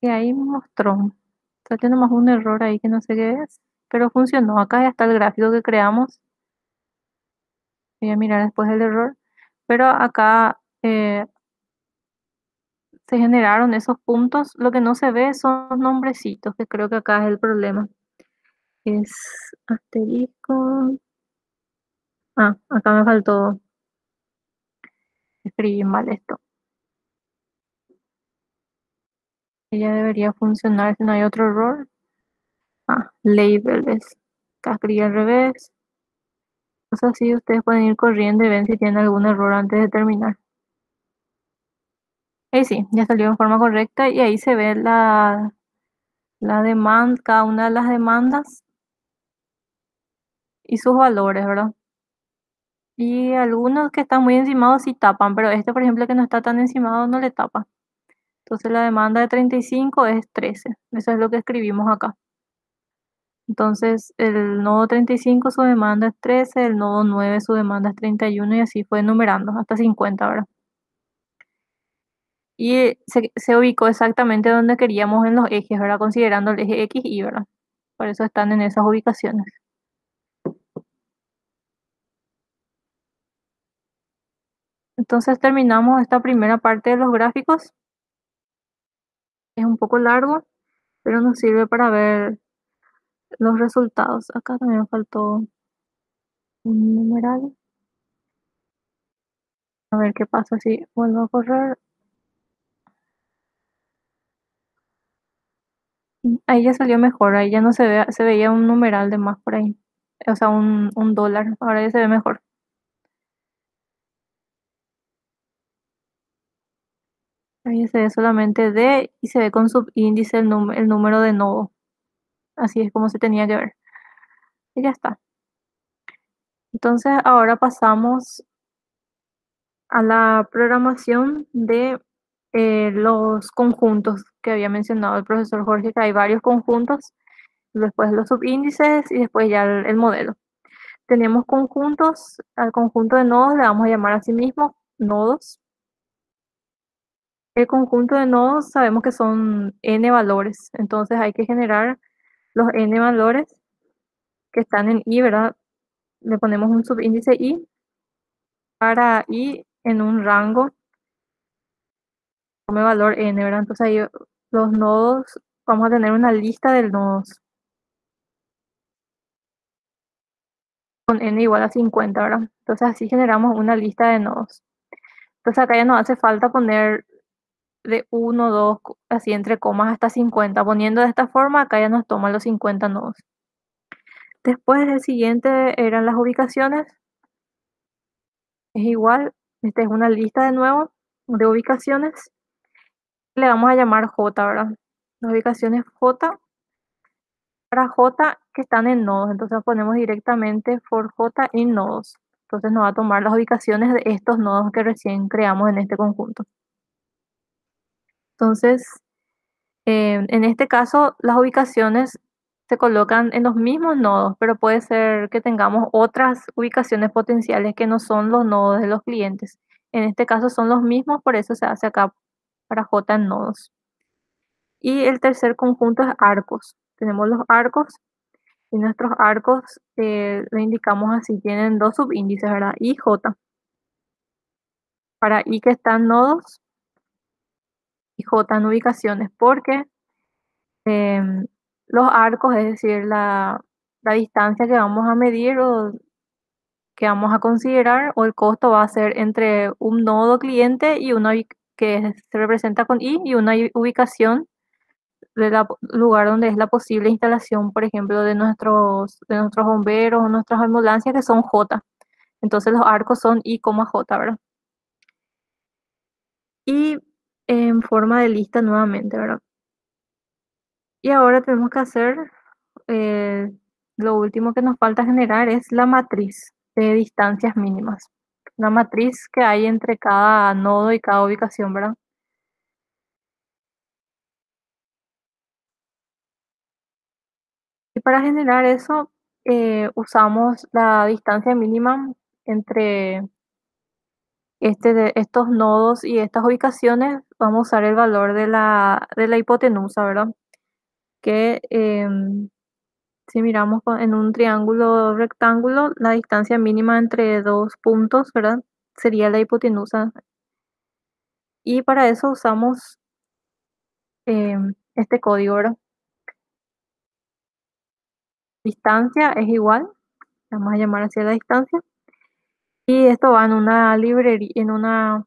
Speaker 1: ahí mostró. Está teniendo más un error ahí que no sé qué es, pero funcionó. Acá ya está el gráfico que creamos. Voy a mirar después el error. Pero acá se generaron esos puntos. Lo que no se ve son los nombrecitos, que creo que acá es el problema. Es asterisco. Ah, acá me faltó escribir mal esto. Ya debería funcionar si no hay otro error. Ah, label es. Acá escribí al revés. Cosas así, ustedes pueden ir corriendo y ven si tienen algún error antes de terminar. Ahí sí, ya salió en forma correcta y ahí se ve la demanda, cada una de las demandas y sus valores, ¿verdad? Y algunos que están muy encimados sí tapan, pero este, por ejemplo, que no está tan encimado, no le tapa. Entonces la demanda de 35 es 13. Eso es lo que escribimos acá. Entonces el nodo 35 su demanda es 13, el nodo 9 su demanda es 31 y así fue enumerando hasta 50, ¿verdad? Y se ubicó exactamente donde queríamos en los ejes, ¿verdad? Considerando el eje X y Y, ¿verdad? Por eso están en esas ubicaciones. Entonces terminamos esta primera parte de los gráficos. Es un poco largo, pero nos sirve para ver los resultados. Acá también faltó un numeral. A ver qué pasa si vuelvo a correr. Ahí ya salió mejor, ahí ya no se veía un numeral de más por ahí. O sea, un dólar. Ahora ya se ve mejor. Ahí se ve solamente D y se ve con subíndice el número de nodo. Así es como se tenía que ver. Y ya está. Entonces ahora pasamos a la programación de los conjuntos que había mencionado el profesor Jorge, que hay varios conjuntos, después los subíndices y después ya el modelo. Tenemos conjuntos, al conjunto de nodos le vamos a llamar a sí mismo nodos. El conjunto de nodos sabemos que son n valores, entonces hay que generar los n valores que están en i, ¿verdad? Le ponemos un subíndice i para i en un rango tome valor n, ¿verdad? Entonces ahí los nodos, vamos a tener una lista de nodos con n igual a 50, ¿verdad? Entonces así generamos una lista de nodos. Entonces acá ya no hace falta poner de 1, 2, así entre comas hasta 50. Poniendo de esta forma, acá ya nos toma los 50 nodos. Después el siguiente eran las ubicaciones. Es igual, esta es una lista de nuevo de ubicaciones. Le vamos a llamar J, ¿verdad? Las ubicaciones J para J que están en nodos. Entonces ponemos directamente for J in nodos. Entonces nos va a tomar las ubicaciones de estos nodos que recién creamos en este conjunto. Entonces, en este caso, las ubicaciones se colocan en los mismos nodos, pero puede ser que tengamos otras ubicaciones potenciales que no son los nodos de los clientes. En este caso son los mismos, por eso se hace acá para J en nodos. Y el tercer conjunto es arcos. Tenemos los arcos y nuestros arcos lo indicamos así, tienen dos subíndices, ¿verdad? I, J. Para I que están nodos y J en ubicaciones, porque los arcos, es decir, la distancia que vamos a medir o que vamos a considerar, o el costo va a ser entre un nodo cliente y una que se representa con I y una ubicación del lugar donde es la posible instalación, por ejemplo, de nuestros bomberos o nuestras ambulancias que son J. Entonces los arcos son I, J, ¿verdad? Y en forma de lista nuevamente, ¿verdad? Y ahora tenemos que hacer, eh, lo último que nos falta generar es la matriz de distancias mínimas. La matriz que hay entre cada nodo y cada ubicación, ¿verdad? Y para generar eso, usamos la distancia mínima entre de estos nodos y estas ubicaciones. Vamos a usar el valor de la hipotenusa, ¿verdad? Que si miramos en un triángulo rectángulo, la distancia mínima entre dos puntos, ¿verdad? Sería la hipotenusa. Y para eso usamos este código, ¿verdad? Distancia es igual, vamos a llamar así a la distancia. Y esto va en una librería,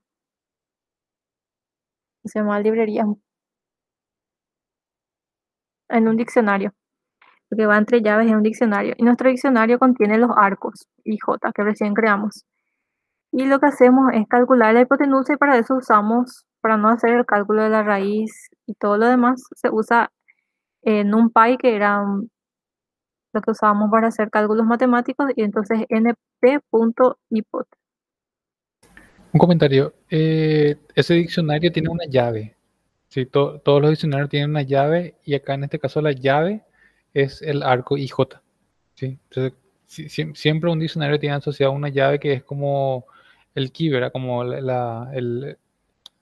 Speaker 1: se llama librería, en un diccionario, porque va entre llaves en un diccionario. Y nuestro diccionario contiene los arcos y J que recién creamos. Y lo que hacemos es calcular la hipotenusa y para eso usamos, para no hacer el cálculo de la raíz y todo lo demás, se usa NumPy, que era lo que usábamos para hacer cálculos matemáticos, y entonces np.hypot.
Speaker 2: Un comentario. Ese diccionario tiene una llave. Sí, todos los diccionarios tienen una llave y acá en este caso la llave es el arco IJ. ¿Sí? Entonces, siempre un diccionario tiene asociado una llave que es como el key, ¿verdad? Como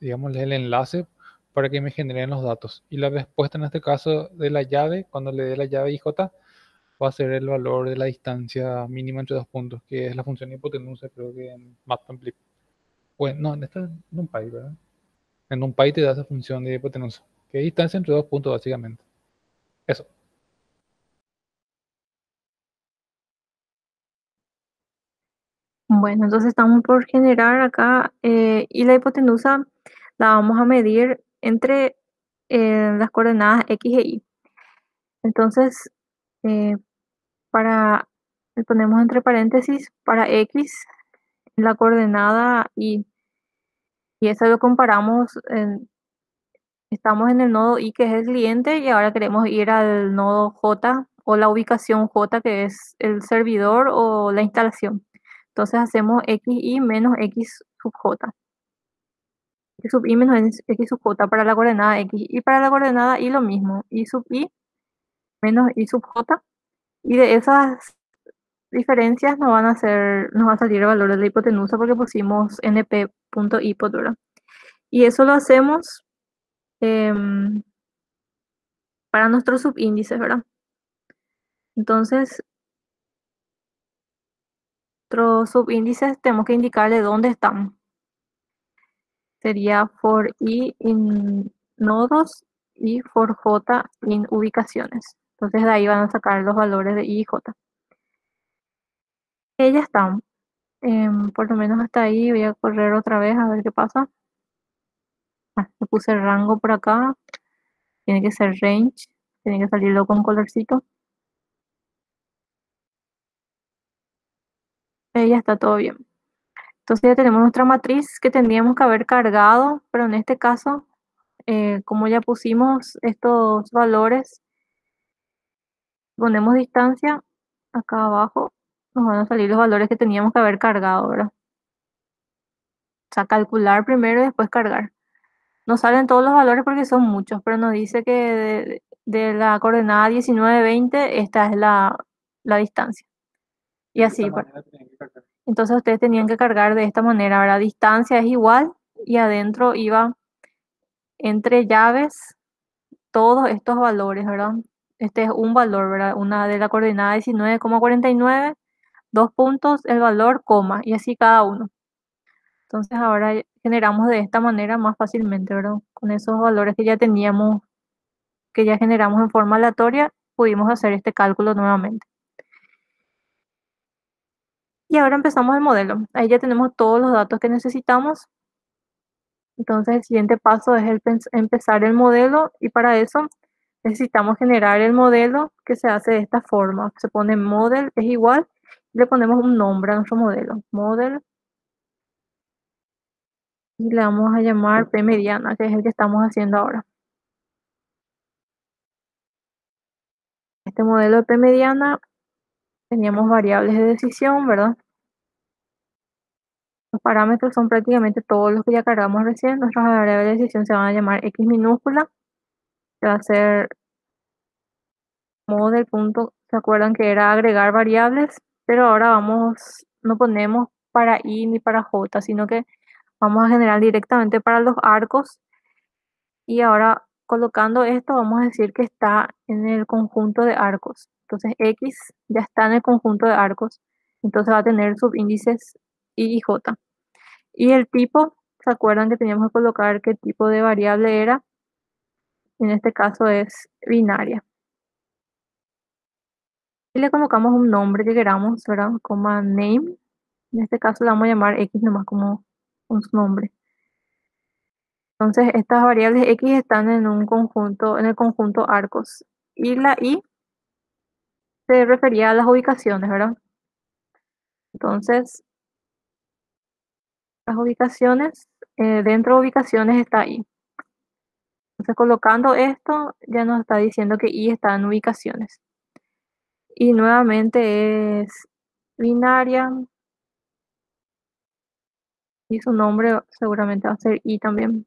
Speaker 2: digamos, el enlace para que me generen los datos. Y la respuesta en este caso de la llave, cuando le dé la llave IJ, va a ser el valor de la distancia mínima entre dos puntos, que es la función hipotenusa, creo que en Matplotlib. Bueno, no, en esta es NumPy, ¿verdad? En NumPy te da esa función de hipotenusa, que es distancia entre dos puntos, básicamente. Eso.
Speaker 1: Bueno, entonces estamos por generar acá y la hipotenusa la vamos a medir entre las coordenadas X e Y. Entonces, eh, le ponemos entre paréntesis para X la coordenada y eso lo comparamos, estamos en el nodo I que es el cliente y ahora queremos ir al nodo J o la ubicación J que es el servidor o la instalación. Entonces hacemos XI menos X sub J. X sub I menos X sub J para la coordenada X. Y para la coordenada Y lo mismo. I sub I menos I sub J. Y de esas diferencias nos va a salir el valor de la hipotenusa porque pusimos np.hypot, ¿verdad? Y eso lo hacemos em, para nuestros subíndices, ¿verdad? Entonces, nuestros subíndices tenemos que indicarle dónde están. sería for i in nodos y for j in ubicaciones. Entonces de ahí van a sacar los valores de i y j. Y ya están. Por lo menos hasta ahí voy a correr otra vez a ver qué pasa. Le puse rango por acá. Tiene que ser range. Tiene que salirlo con colorcito. Ya está todo bien. Entonces ya tenemos nuestra matriz que tendríamos que haber cargado, pero en este caso, como ya pusimos estos valores, ponemos distancia, acá abajo nos van a salir los valores que teníamos que haber cargado, ¿verdad? O sea, calcular primero y después cargar. Nos salen todos los valores porque son muchos, pero nos dice que de la coordenada 19-20, esta es la distancia. Y así, pues. Entonces ustedes tenían que cargar de esta manera, ¿verdad? Distancia es igual y adentro iba entre llaves todos estos valores, ¿verdad? Este es un valor, ¿verdad? Una de la coordenada 19,49, 2 puntos, el valor, coma, y así cada uno. Entonces ahora generamos de esta manera más fácilmente, ¿verdad? Con esos valores que ya teníamos, que ya generamos en forma aleatoria, pudimos hacer este cálculo nuevamente. Y ahora empezamos el modelo. Ahí ya tenemos todos los datos que necesitamos. Entonces el siguiente paso es empezar el modelo y para eso necesitamos generar el modelo que se hace de esta forma. Se pone model es igual y le ponemos un nombre a nuestro modelo. Model y le vamos a llamar P mediana, que es el que estamos haciendo ahora. Este modelo de P mediana teníamos variables de decisión, ¿verdad? Los parámetros son prácticamente todos los que ya cargamos recién. Nuestras variables de decisión se van a llamar X minúscula. Se va a ser model punto, ¿se acuerdan que era agregar variables? Pero ahora no ponemos para i ni para j, sino que vamos a generar directamente para los arcos. Y ahora colocando esto vamos a decir que está en el conjunto de arcos. Entonces x ya está en el conjunto de arcos. Entonces va a tener subíndices i y j. Y el tipo, ¿se acuerdan que teníamos que colocar qué tipo de variable era? En este caso es binaria. Y le colocamos un nombre que queramos, ¿verdad? Coma name. En este caso le vamos a llamar x nomás como un su nombre. Entonces estas variables x están en un conjunto, en el conjunto arcos. Y la y se refería a las ubicaciones, ¿verdad? Entonces, las ubicaciones, dentro de ubicaciones está i. Entonces colocando esto ya nos está diciendo que i está en ubicaciones. Y nuevamente es binaria. Y su nombre seguramente va a ser i también.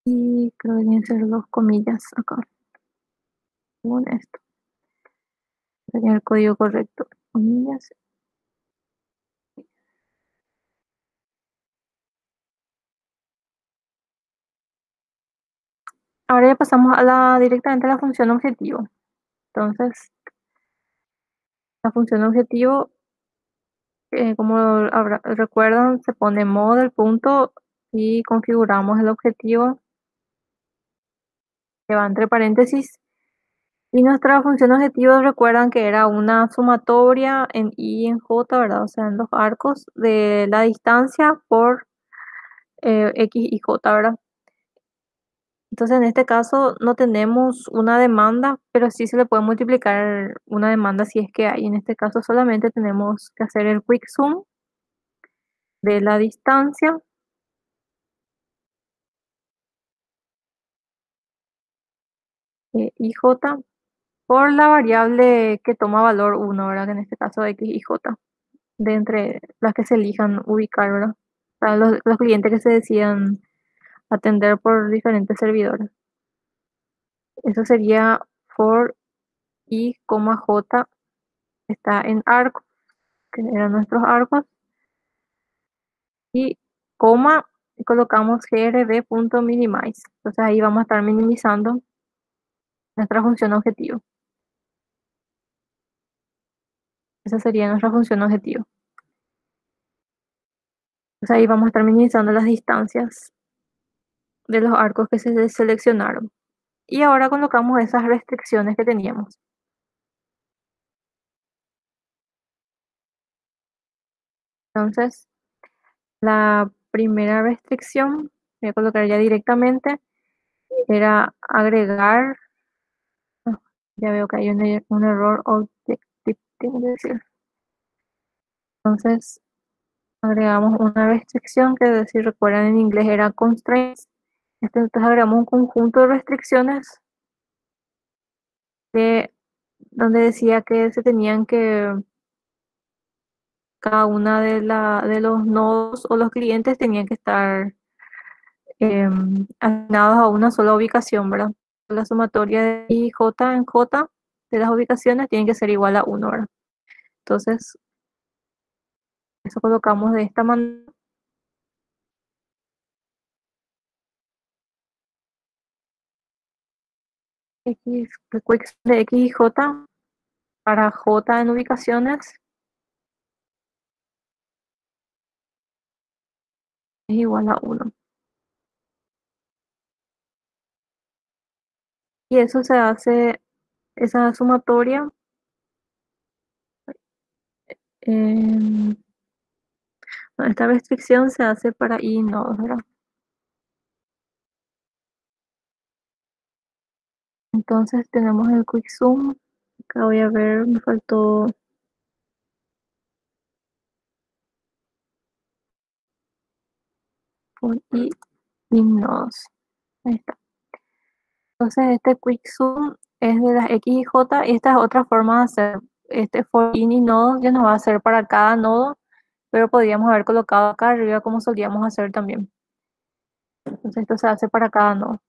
Speaker 1: Y creo que deben ser dos comillas acá. Según esto. Sería el código correcto. Comillas. Ahora ya pasamos directamente a la función objetivo. Entonces, la función objetivo, como recuerdan, se pone model punto y configuramos el objetivo que va entre paréntesis. Y nuestra función objetivo, recuerdan que era una sumatoria en i y en j, ¿verdad? O sea, en los arcos de la distancia por x y j, ¿verdad? Entonces, en este caso no tenemos una demanda, pero sí se le puede multiplicar una demanda si es que hay. En este caso solamente tenemos que hacer el quick sum de la distancia ij por la variable que toma valor 1, ¿verdad? Que en este caso x y j, de entre las que se elijan ubicar, ¿verdad? Para los clientes que se decidan atender por diferentes servidores. Eso sería for i, j está en arcos, que eran nuestros arcos, y coma, y colocamos grb.minimize. Entonces ahí vamos a estar minimizando nuestra función objetivo. Esa sería nuestra función objetivo. Entonces ahí vamos a estar minimizando las distancias de los arcos que se seleccionaron. Y ahora colocamos esas restricciones que teníamos. Entonces, la primera restricción, voy a colocar ya directamente, era agregar, ya veo que hay un error objective, tengo que decir. Entonces, agregamos una restricción que, si recuerdan en inglés, era constraints. Entonces agregamos un conjunto de restricciones donde decía que se tenían que, cada una de los nodos o los clientes tenían que estar asignados a una sola ubicación, ¿verdad? La sumatoria de I, J en J de las ubicaciones tiene que ser igual a 1, ¿verdad? Entonces, eso colocamos de esta manera. X, de X y J para J en ubicaciones es igual a 1. Y eso se hace, esa sumatoria, em, esta restricción se hace para I nodos, ¿verdad? Entonces tenemos el quick zoom. Acá voy a ver, me faltó por I nodos. Ahí está. Entonces este quick zoom es de las X y J, y esta es otra forma de hacer este for in y nodos, ya nos va a hacer para cada nodo, pero podríamos haber colocado acá arriba como solíamos hacer también. Entonces esto se hace para cada nodo.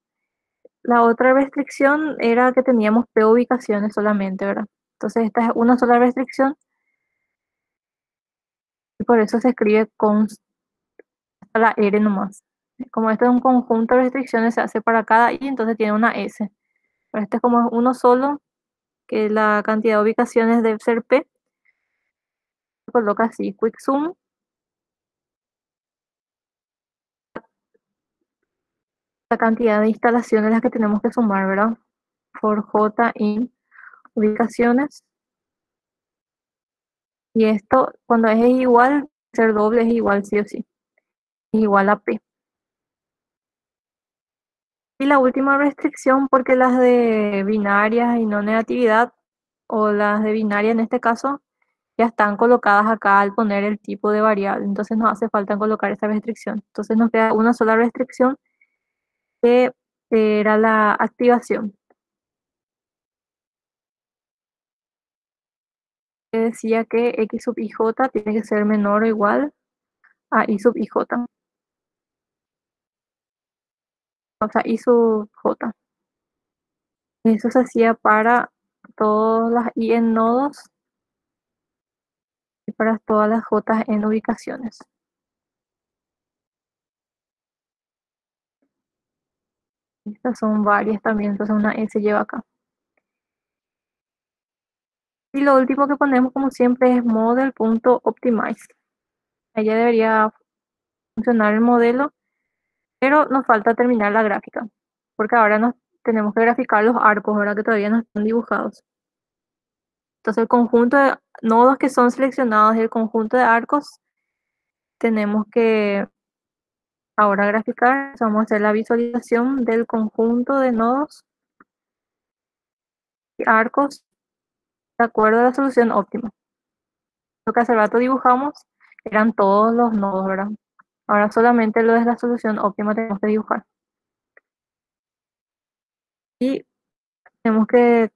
Speaker 1: La otra restricción era que teníamos P ubicaciones solamente, ¿verdad? Entonces esta es una sola restricción y por eso se escribe const hasta la R nomás. Como esto es un conjunto de restricciones, se hace para cada I, entonces tiene una S. Pero este es como uno solo, que la cantidad de ubicaciones debe ser P. Se coloca así, quick zoom, la cantidad de instalaciones las que tenemos que sumar, ¿verdad? For J in ubicaciones. Y esto, cuando es igual, ser doble es igual sí o sí. Es igual a P. Y la última restricción, porque las de binarias y no negatividad, o las de binaria en este caso, ya están colocadas acá al poner el tipo de variable. Entonces no hace falta colocar esa restricción. Entonces nos queda una sola restricción que era la activación. Que decía que x sub ij tiene que ser menor o igual a y sub ij. O sea, y sub j. Eso se hacía para todas las i en nodos y para todas las j en ubicaciones. Estas son varias también, entonces una S lleva acá. Y lo último que ponemos, como siempre, es model.optimize. Allá debería funcionar el modelo, pero nos falta terminar la gráfica, porque ahora nos tenemos que graficar los arcos, ¿verdad? Que todavía no están dibujados. Entonces el conjunto de nodos que son seleccionados y el conjunto de arcos tenemos que ahora graficar. Vamos a hacer la visualización del conjunto de nodos y arcos de acuerdo a la solución óptima. Lo que hace rato dibujamos eran todos los nodos, ¿verdad? Ahora solamente lo de la solución óptima tenemos que dibujar. Y tenemos que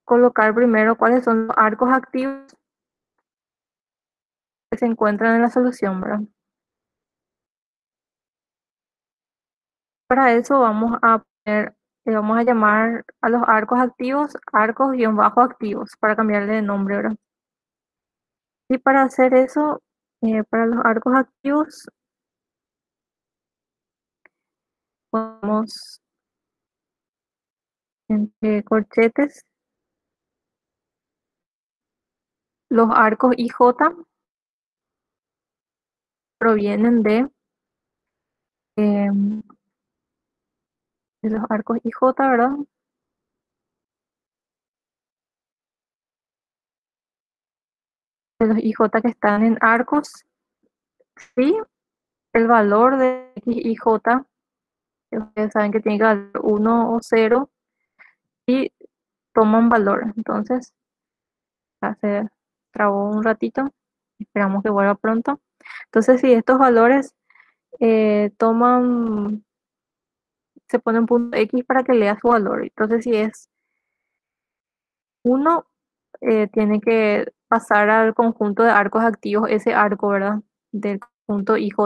Speaker 1: colocar primero cuáles son los arcos activos que se encuentran en la solución, ¿verdad? Para eso vamos a llamar a los arcos activos arcos-activos para cambiarle de nombre, ¿verdad? Y para hacer eso, para los arcos activos, ponemos entre corchetes Los arcos IJ provienen em, de los arcos IJ, ¿verdad? De los IJ que están en arcos, sí, el valor de X y J, que ustedes saben que tiene que valer 1 o 0, y toman valor. Entonces, ya se trabó un ratito, esperamos que vuelva pronto. Entonces, si estos valores toman, se ponen punto X para que lea su valor. Entonces, si es 1, tiene que pasar al conjunto de arcos activos, ese arco, ¿verdad? Del conjunto IJ.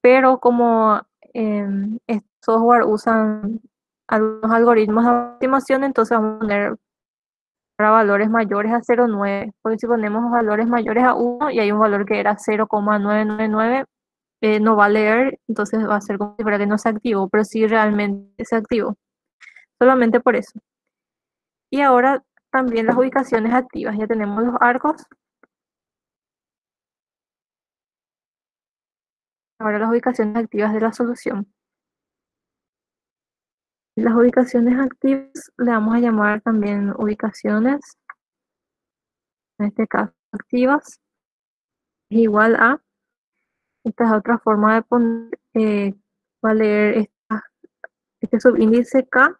Speaker 1: Pero como este software usan algunos algoritmos de estimación, entonces vamos a poner para valores mayores a 0,9, porque si ponemos valores mayores a 1 y hay un valor que era 0,999, no va a leer, entonces va a ser como si fuera que no se activó, pero sí realmente se activó, solamente por eso. Y ahora también las ubicaciones activas, ya tenemos los arcos, ahora las ubicaciones activas de la solución. Las ubicaciones activas le vamos a llamar también ubicaciones, en este caso activas, es igual a, esta es otra forma de poner, va a leer este subíndice K,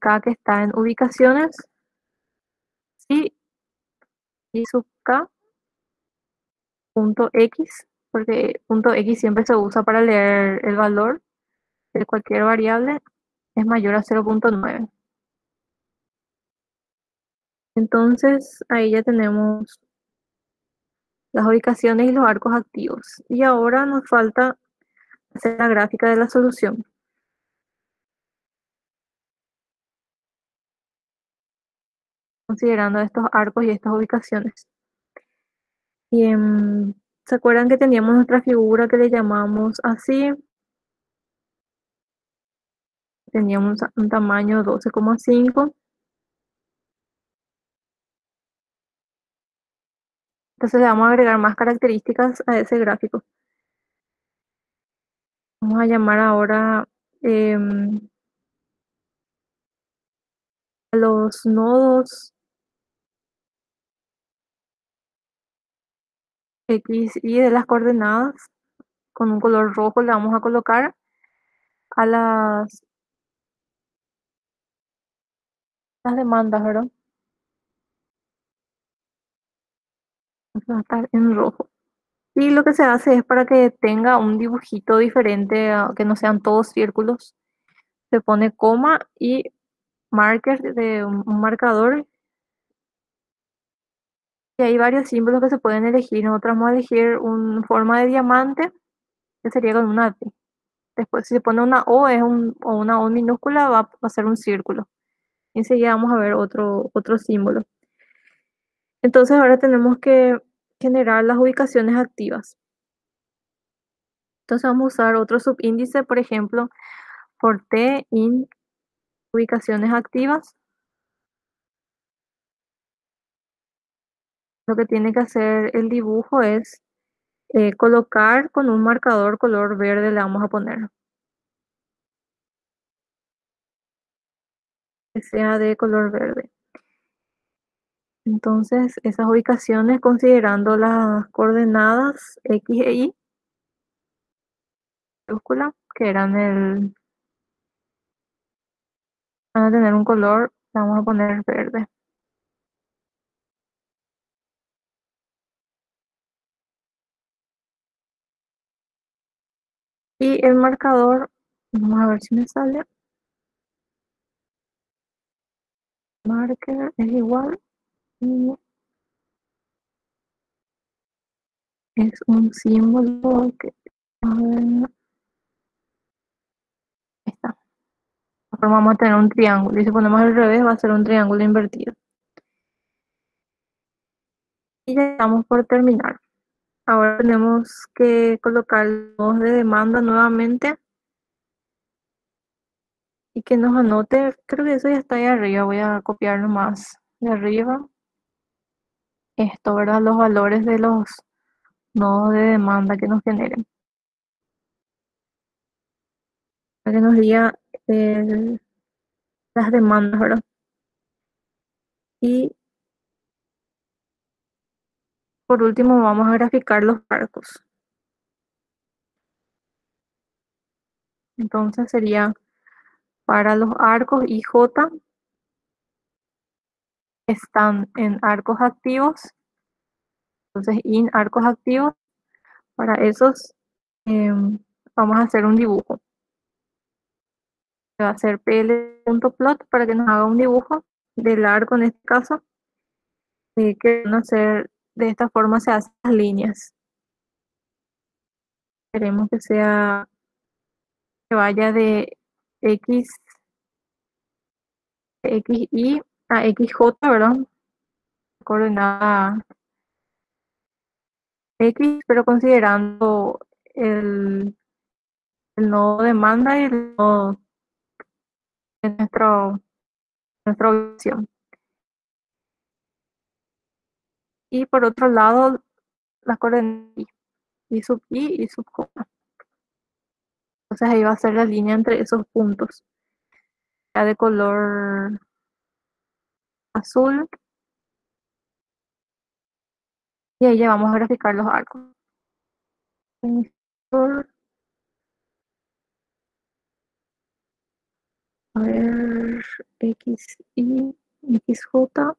Speaker 1: K que está en ubicaciones, sí, y sub K, punto X, porque punto X siempre se usa para leer el valor de cualquier variable, es mayor a 0,9. Entonces ahí ya tenemos las ubicaciones y los arcos activos. Y ahora nos falta hacer la gráfica de la solución, considerando estos arcos y estas ubicaciones. Y ¿se acuerdan que teníamos nuestra figura que le llamamos así? Teníamos un tamaño 12,5. Entonces le vamos a agregar más características a ese gráfico. Vamos a llamar ahora a los nodos X y de las coordenadas. Con un color rojo le vamos a colocar a las demandas, ¿verdad? Va a estar en rojo. Y lo que se hace es para que tenga un dibujito diferente, que no sean todos círculos. Se pone coma y marker de un marcador. Y hay varios símbolos que se pueden elegir. Nosotros vamos a elegir una forma de diamante, que sería con una T. Después, si se pone una O, o una O minúscula, va a ser un círculo. Enseguida vamos a ver otro símbolo. Entonces ahora tenemos que generar las ubicaciones activas. Entonces vamos a usar otro subíndice, por ejemplo, por T in ubicaciones activas. Lo que tiene que hacer el dibujo es colocar con un marcador color verde, le vamos a poner, que sea de color verde. Entonces esas ubicaciones, considerando las coordenadas X e Y, mayúscula, que van a tener un color, le vamos a poner verde. Y el marcador, vamos a ver si me sale. Marker es igual. Y es un símbolo que, a ver, ahí está. Ahora vamos a tener un triángulo. Y si ponemos al revés, va a ser un triángulo invertido. Y ya estamos por terminar. Ahora tenemos que colocar los nodos de demanda nuevamente. Y que nos anote, creo que eso ya está ahí arriba. Voy a copiar nomás de arriba. esto, ¿verdad? Los valores de los nodos de demanda que nos generen. Para que nos diga el- las demandas, ¿verdad? Y por último vamos a graficar los arcos. Entonces sería para los arcos IJ están en arcos activos. Entonces in arcos activos, para esos vamos a hacer un dibujo. Va a ser pl.plot para que nos haga un dibujo del arco en este caso, que van a ser de esta forma, se hacen las líneas. Queremos que sea, que vaya de X, XY a XJ, ¿verdad? Coordenada X, pero considerando el, el nodo demanda y el nodo de nuestra ubicación. Y por otro lado, las coordenadas y sub I y sub J. Entonces ahí va a ser la línea entre esos puntos. Ya de color azul. Y ahí ya vamos a graficar los arcos. A ver, X, Y, X, J. A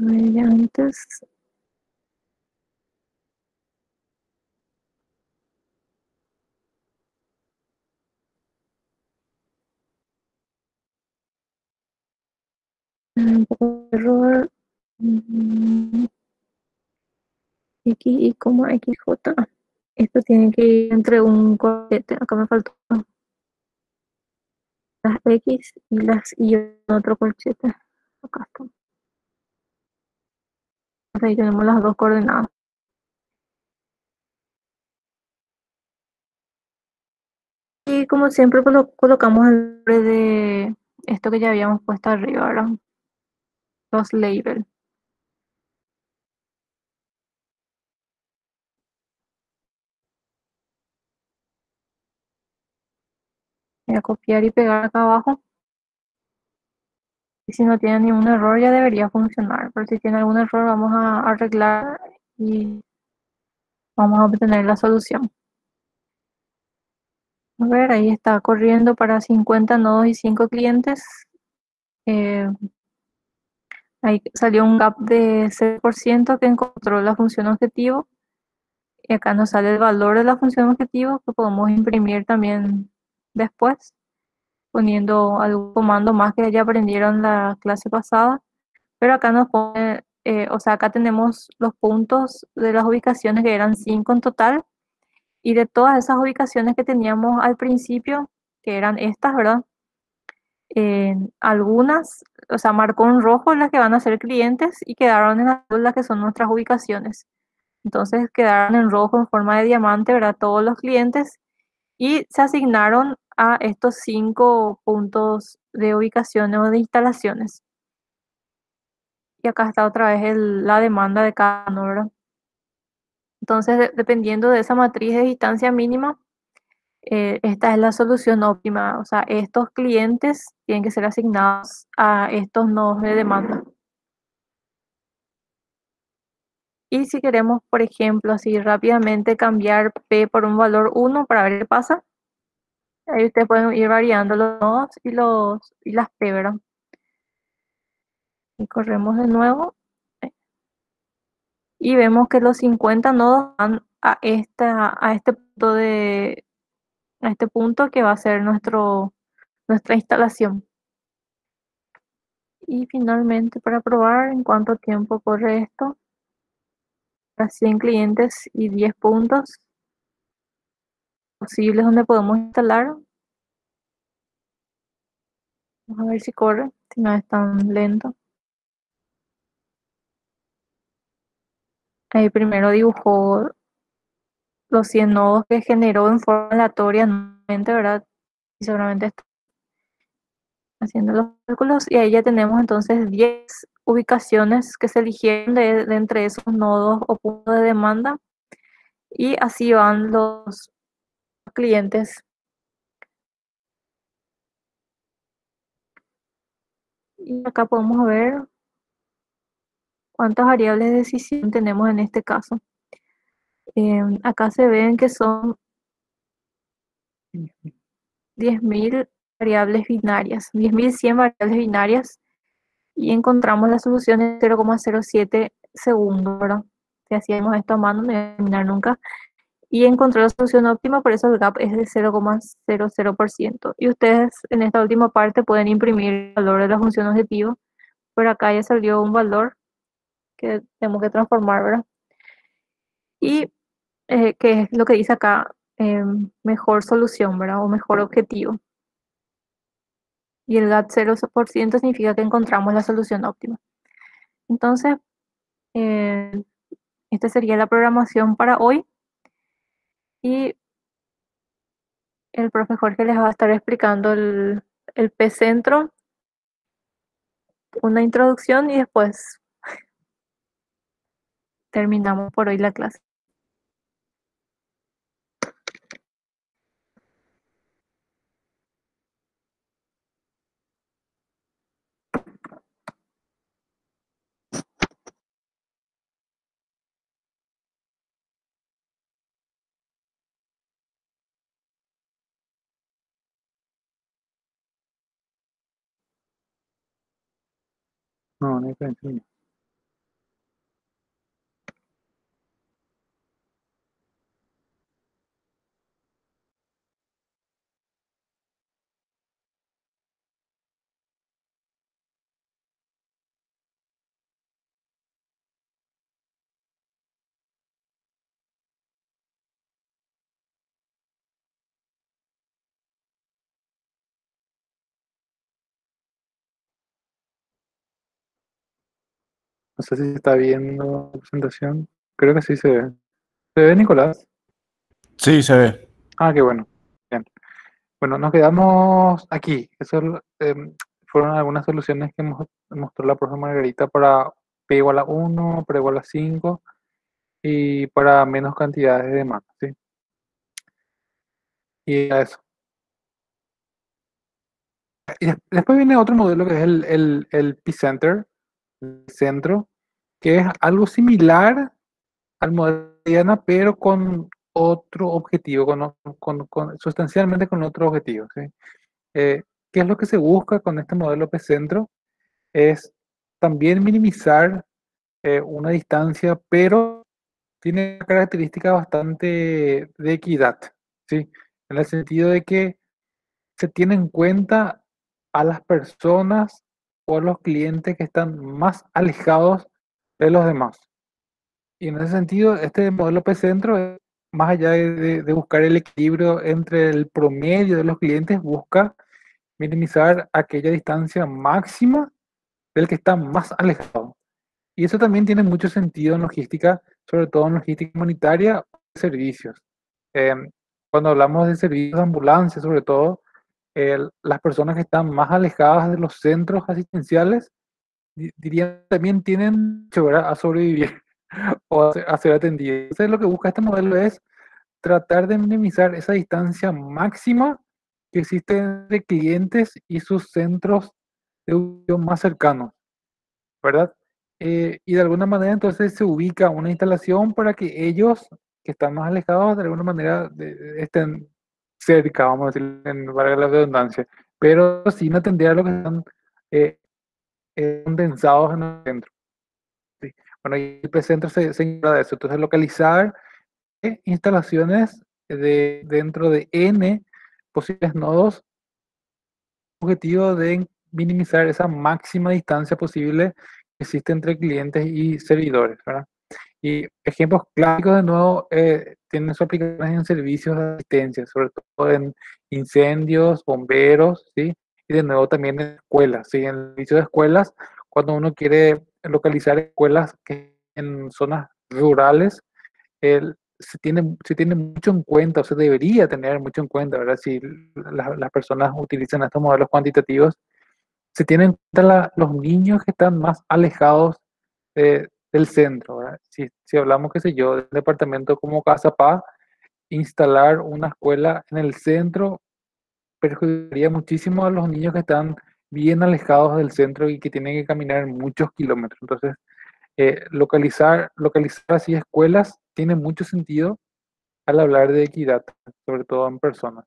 Speaker 1: ver, ya antes. Un poco de error. X, Y, X, J. Esto tiene que ir entre un corchete. Acá me faltó las X y las Y en otro corchete. Acá está. Ahí tenemos las dos coordenadas. Y como siempre colocamos el nombre de esto que ya habíamos puesto arriba, ¿verdad? Los labels. Voy a copiar y pegar acá abajo. Y si no tiene ningún error ya debería funcionar. Pero si tiene algún error vamos a arreglar y vamos a obtener la solución. A ver, ahí está corriendo para 50 nodos y 5 clientes. Ahí salió un gap de 0% que encontró la función objetivo. Y acá nos sale el valor de la función objetivo que podemos imprimir también después, poniendo algún comando más que ya aprendieron la clase pasada. Pero acá nos pone, o sea, acá tenemos los puntos de las ubicaciones que eran 5 en total. Y de todas esas ubicaciones que teníamos al principio, que eran estas, ¿verdad? Algunas, o sea, marcó en rojo las que van a ser clientes y quedaron en azul las que son nuestras ubicaciones. Entonces quedaron en rojo en forma de diamante, ¿verdad? Todos los clientes y se asignaron a estos 5 puntos de ubicaciones o de instalaciones. Y acá está otra vez la demanda de cada uno, ¿verdad? Entonces, dependiendo de esa matriz de distancia mínima, esta es la solución óptima. O sea, estos clientes tienen que ser asignados a estos nodos de demanda. Y si queremos, por ejemplo, así rápidamente cambiar P por un valor 1 para ver qué pasa, ahí ustedes pueden ir variando los nodos y las P, ¿verdad? Y corremos de nuevo y vemos que los 50 nodos van a este punto que va a ser nuestra instalación. Y finalmente, para probar en cuánto tiempo corre esto, a 100 clientes y 10 puntos posibles donde podemos instalar. Vamos a ver si corre, si no es tan lento. Ahí primero dibujó los 100 nodos que generó en forma aleatoria nuevamente, ¿verdad? Y seguramente haciendo los cálculos, y ahí ya tenemos entonces 10 ubicaciones que se eligieron de entre esos nodos o puntos de demanda, y así van los clientes. Y acá podemos ver cuántas variables de decisión tenemos en este caso. Acá se ven que son 10.000 variables binarias, 10.100 variables binarias, y encontramos la solución en 0,07 segundos, ¿verdad? Si hacíamos esto a mano, no iba a terminar nunca. Y encontré la solución óptima, por eso el gap es de 0,00%. Y ustedes en esta última parte pueden imprimir el valor de la función objetivo. Por acá ya salió un valor que tenemos que transformar, ¿verdad? Y que es lo que dice acá, mejor solución, ¿verdad? O mejor objetivo. Y el gap 0% significa que encontramos la solución óptima. Entonces, esta sería la programación para hoy. Y el profe Jorge les va a estar explicando el P-Centro, una introducción, y después terminamos por hoy la clase.
Speaker 2: No, no hay diferencia. No sé si se está viendo la presentación. Creo que sí se ve. ¿Se ve, Nicolás?
Speaker 3: Sí, se ve.
Speaker 2: Ah, qué bueno. Bien. Bueno, nos quedamos aquí. Fueron algunas soluciones que mostró la profe Margarita para P igual a 1, P igual a 5 y para menos cantidades de demanda, ¿sí? Y a eso. Y después viene otro modelo que es el P-Center, el centro, que es algo similar al modelo de Diana, pero con otro objetivo, sustancialmente con otro objetivo, ¿sí? ¿Qué es lo que se busca con este modelo P-Centro? Es también minimizar una distancia, pero tiene una característica bastante de equidad, ¿sí? En el sentido de que se tiene en cuenta a las personas o a los clientes que están más alejados de los demás. Y en ese sentido, este modelo P-Centro, más allá de buscar el equilibrio entre el promedio de los clientes, busca minimizar aquella distancia máxima del que está más alejado. Y eso también tiene mucho sentido en logística, sobre todo en logística humanitaria o servicios. Eh, Cuando hablamos de servicios de ambulancia, sobre todo, las personas que están más alejadas de los centros asistenciales, dirían, también tienen derecho, ¿verdad?, a sobrevivir o a ser atendidos. Entonces, lo que busca este modelo es tratar de minimizar esa distancia máxima que existe entre clientes y sus centros de ubicación más cercanos, ¿verdad? Y de alguna manera entonces se ubica una instalación para que ellos que están más alejados de alguna manera estén cerca, vamos a decir, valga la redundancia, pero sin atender a lo que están eh, condensados en el centro. ¿Sí? Bueno, y el precentro se encarga de eso, entonces localizar instalaciones dentro de N posibles nodos, objetivo de minimizar esa máxima distancia posible que existe entre clientes y servidores, ¿verdad? Y ejemplos clásicos de nuevo tienen sus aplicaciones en servicios de asistencia, sobre todo en incendios, bomberos, ¿sí? Y de nuevo también en escuelas, ¿sí? En servicios de escuelas, cuando uno quiere localizar escuelas que en zonas rurales, se tiene mucho en cuenta, o se debería tener mucho en cuenta, ¿verdad? Si las personas utilizan estos modelos cuantitativos, se tienen en cuenta los niños que están más alejados del centro, ¿verdad? Si hablamos, qué sé yo, de un departamento como Casapá, instalar una escuela en el centro perjudicaría muchísimo a los niños que están bien alejados del centro y que tienen que caminar muchos kilómetros. Entonces, localizar así escuelas tiene mucho sentido al hablar de equidad, sobre todo en personas.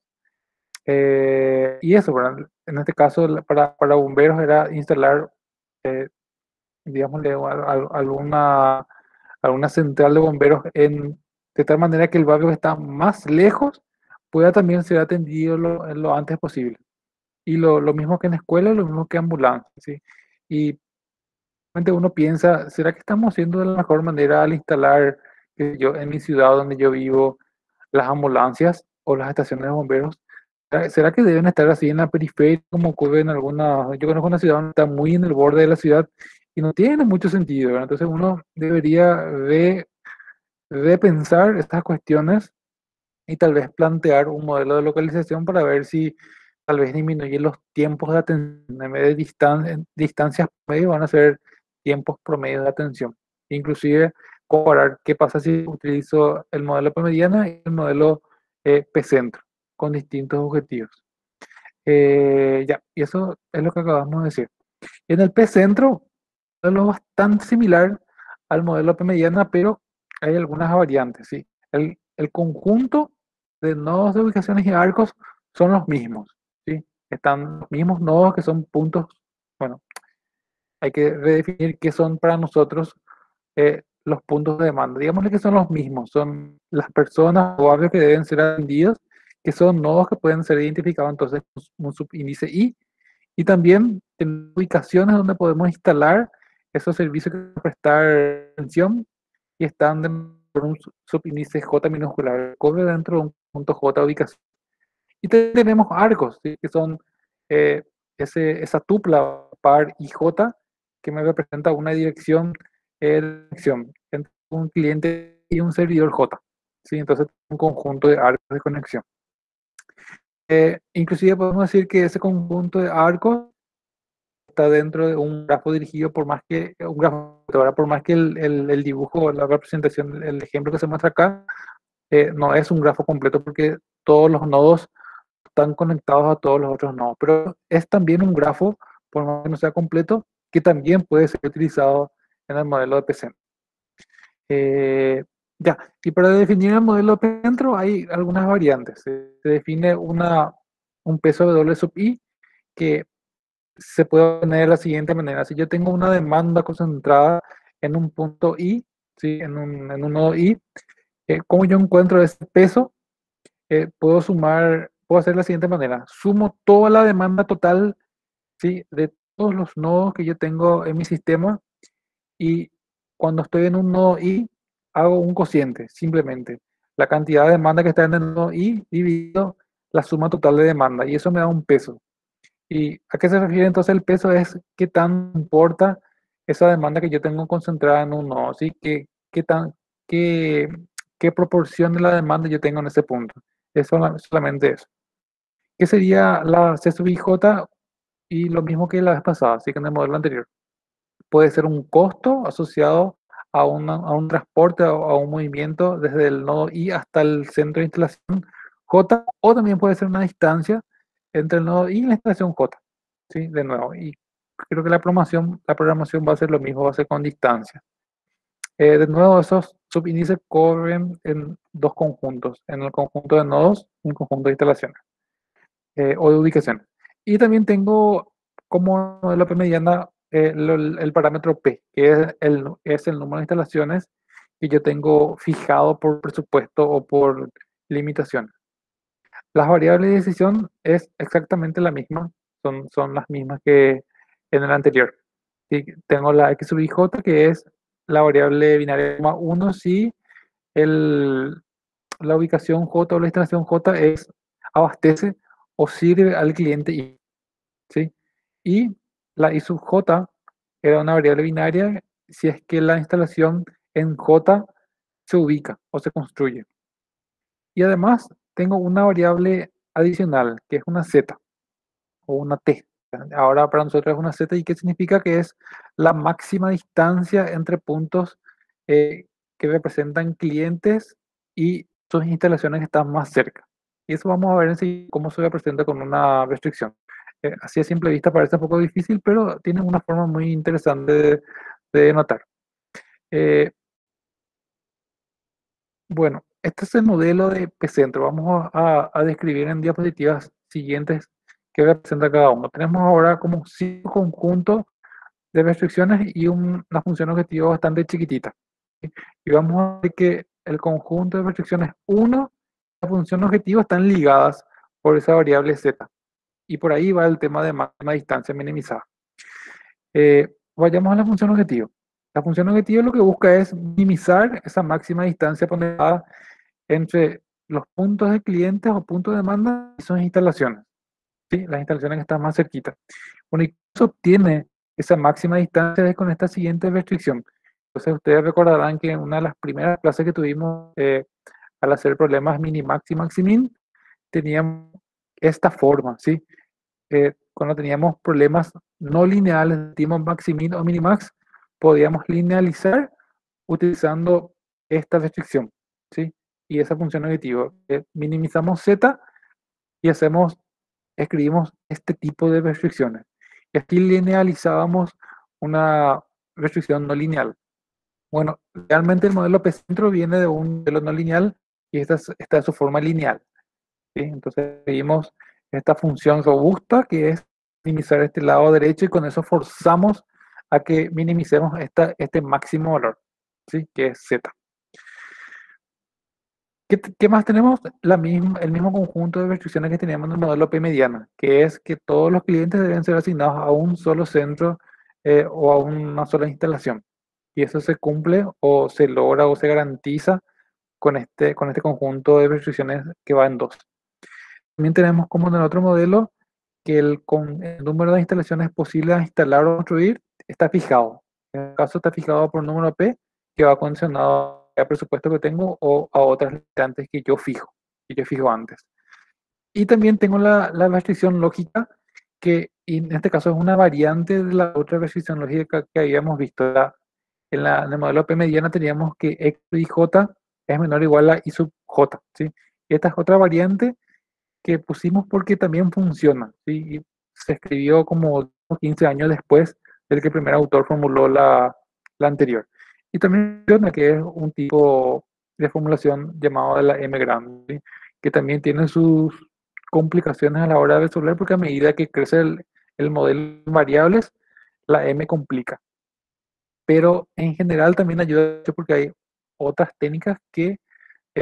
Speaker 2: Y eso, ¿verdad? En este caso, para bomberos era instalar, eh, digámosle, alguna central de bomberos de tal manera que el barrio que está más lejos pueda también ser atendido lo antes posible. Y lo mismo que en escuela, lo mismo que ambulancia, ¿sí? Y realmente uno piensa, ¿será que estamos haciendo de la mejor manera al instalar, qué sé yo, en mi ciudad donde yo vivo, las ambulancias o las estaciones de bomberos? ¿Será que deben estar así en la periferia como ocurre en alguna? Yo conozco una ciudad donde está muy en el borde de la ciudad y no tiene mucho sentido, ¿verdad? Entonces uno debería de pensar estas cuestiones y tal vez plantear un modelo de localización para ver si tal vez disminuye los tiempos de atención. En vez de distancias promedio, van a ser tiempos promedio de atención. Inclusive comparar qué pasa si utilizo el modelo P mediana y el modelo P centro con distintos objetivos. Ya, y eso es lo que acabamos de decir. En el P centro, es lo bastante similar al modelo P mediana, pero hay algunas variantes, ¿sí? El conjunto de nodos de ubicaciones y arcos son los mismos, ¿sí? Están los mismos nodos que son puntos, bueno, hay que redefinir qué son para nosotros los puntos de demanda. Digámosle que son los mismos, son las personas o barrios que deben ser atendidos, que son nodos que pueden ser identificados entonces con un subíndice I, y también en ubicaciones donde podemos instalar esos servicios que van a prestar atención y están por un subíndice J minúscula, corre dentro de un punto J ubicación. Y tenemos arcos, ¿sí? Que son eh, esa tupla par y J que me representa una dirección entre un cliente y un servidor J. ¿Sí? Entonces, un conjunto de arcos de conexión. Inclusive podemos decir que ese conjunto de arcos está dentro de un grafo dirigido por más que un grafo, por más que el dibujo, la representación, el ejemplo que se muestra acá, no es un grafo completo porque todos los nodos están conectados a todos los otros nodos, pero es también un grafo, por más que no sea completo, que también puede ser utilizado en el modelo de PC. Ya, y para definir el modelo de centro hay algunas variantes. Se define un peso W sub I que se puede poner de la siguiente manera. Si yo tengo una demanda concentrada en un punto I, ¿sí? En un nodo I, ¿cómo yo encuentro ese peso? Puedo hacer de la siguiente manera. Sumo toda la demanda total, ¿sí? De todos los nodos que yo tengo en mi sistema y cuando estoy en un nodo I, hago un cociente, simplemente. La cantidad de demanda que está en el nodo I dividido la suma total de demanda y eso me da un peso. ¿Y a qué se refiere entonces el peso? Es qué tan importa esa demanda que yo tengo concentrada en un nodo, ¿sí? Qué, qué proporción de la demanda yo tengo en ese punto. Es solamente eso. ¿Qué sería la C sub IJ? Y lo mismo que la vez pasada, así que en el modelo anterior. Puede ser un costo asociado a un transporte o a un movimiento desde el nodo I hasta el centro de instalación J, o también puede ser una distancia entre el nodo I y la instalación J. ¿Sí? De nuevo, y creo que la programación va a ser lo mismo, va a ser con distancia. De nuevo, esos subíndices corren en dos conjuntos, en el conjunto de nodos y en el conjunto de instalaciones o de ubicación. Y también tengo como modelo P mediana el parámetro P, que es el número de instalaciones que yo tengo fijado por presupuesto o por limitación. Las variables de decisión es exactamente la misma, son las mismas que en el anterior. Y tengo la x sub ij, que es la variable binaria 1 si el, la ubicación J o la instalación J abastece o sirve al cliente I, ¿sí? Y la I sub J era una variable binaria si es que la instalación en J se ubica o se construye. Y además tengo una variable adicional, que es una Z o una T, Ahora para nosotros es una Z. ¿Y qué significa? Que es la máxima distancia entre puntos que representan clientes y sus instalaciones que están más cerca. Y eso vamos a ver en sí cómo se representa con una restricción. Así a simple vista parece un poco difícil, pero tiene una forma muy interesante de notar. Eh, bueno, este es el modelo de P-Centro. Vamos a describir en diapositivas siguientes qué representa cada uno. Tenemos ahora como 5 conjuntos de restricciones y una función objetivo bastante chiquitita. ¿Sí? Y vamos a ver que el conjunto de restricciones 1 y la función objetivo están ligadas por esa variable z. Y por ahí va el tema de máxima distancia minimizada. Vayamos a la función objetivo. La función objetivo lo que busca es minimizar esa máxima distancia ponderada entre los puntos de clientes o puntos de demanda y sus instalaciones. ¿Sí? Las instalaciones que están más cerquitas. Bueno, y se obtiene esa máxima distancia es con esta siguiente restricción. Entonces ustedes recordarán que en una de las primeras clases que tuvimos al hacer problemas minimax y maximin, teníamos esta forma, ¿sí? Cuando teníamos problemas no lineales, tipo maximin o minimax, podíamos linealizar utilizando esta restricción, ¿sí? Y esa función objetiva. Minimizamos z y escribimos este tipo de restricciones. Y aquí linealizábamos una restricción no lineal. Bueno, realmente el modelo P-Centro viene de un modelo no lineal y esta es su forma lineal. ¿Sí? Entonces seguimos esta función robusta que es minimizar este lado derecho y con eso forzamos a que minimicemos este máximo valor, ¿sí? Que es z. ¿Qué más tenemos? El mismo conjunto de restricciones que teníamos en el modelo P mediana, que es que todos los clientes deben ser asignados a un solo centro o a una sola instalación. Y eso se cumple o se logra o se garantiza con este conjunto de restricciones que va en 2. También tenemos como en el otro modelo que el número de instalaciones posibles a instalar o construir está fijado. En el caso está fijado por número P, que va condicionado al presupuesto que tengo o a otras limitantes que yo fijo antes. Y también tengo la restricción lógica, que en este caso es una variante de la otra restricción lógica que habíamos visto. En el modelo P mediana teníamos que X y J es menor o igual a I sub J, ¿sí? Y esta es otra variante que pusimos porque también funciona, ¿sí? Y se escribió como 15 años después del que el primer autor formuló la anterior. Y también funciona, que es un tipo de formulación llamado de la M grande, ¿sí? Que también tiene sus complicaciones a la hora de resolver porque a medida que crece el modelo de variables, la M complica. Pero en general también ayuda mucho porque hay otras técnicas que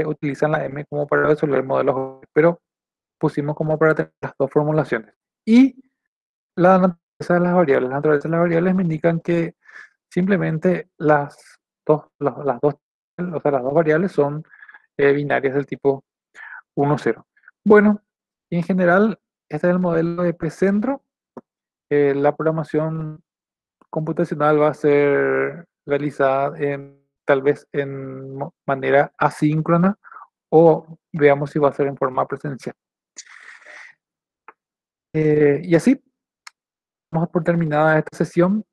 Speaker 2: utilizan la M como para resolver modelos, pero pusimos como para tener las dos formulaciones. Y la naturaleza de las variables. La naturaleza de las variables me indican que simplemente las dos, o sea, las dos variables son binarias del tipo 1, 0. Bueno, y en general, este es el modelo de P-Centro. La programación computacional va a ser realizada tal vez en manera asíncrona o veamos si va a ser en forma presencial. Y así, vamos por terminada esta sesión.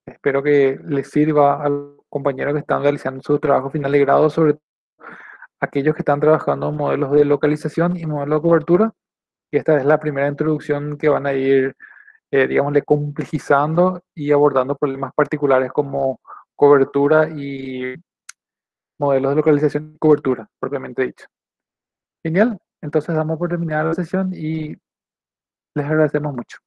Speaker 2: Espero que les sirva a los compañeros que están realizando su trabajo final de grado, sobre todo aquellos que están trabajando en modelos de localización y modelos de cobertura. Y esta es la primera introducción que van a ir, digámosle, complejizando y abordando problemas particulares como cobertura y modelos de localización y cobertura, propiamente dicho. Genial. Entonces damos por terminada la sesión y les agradecemos mucho.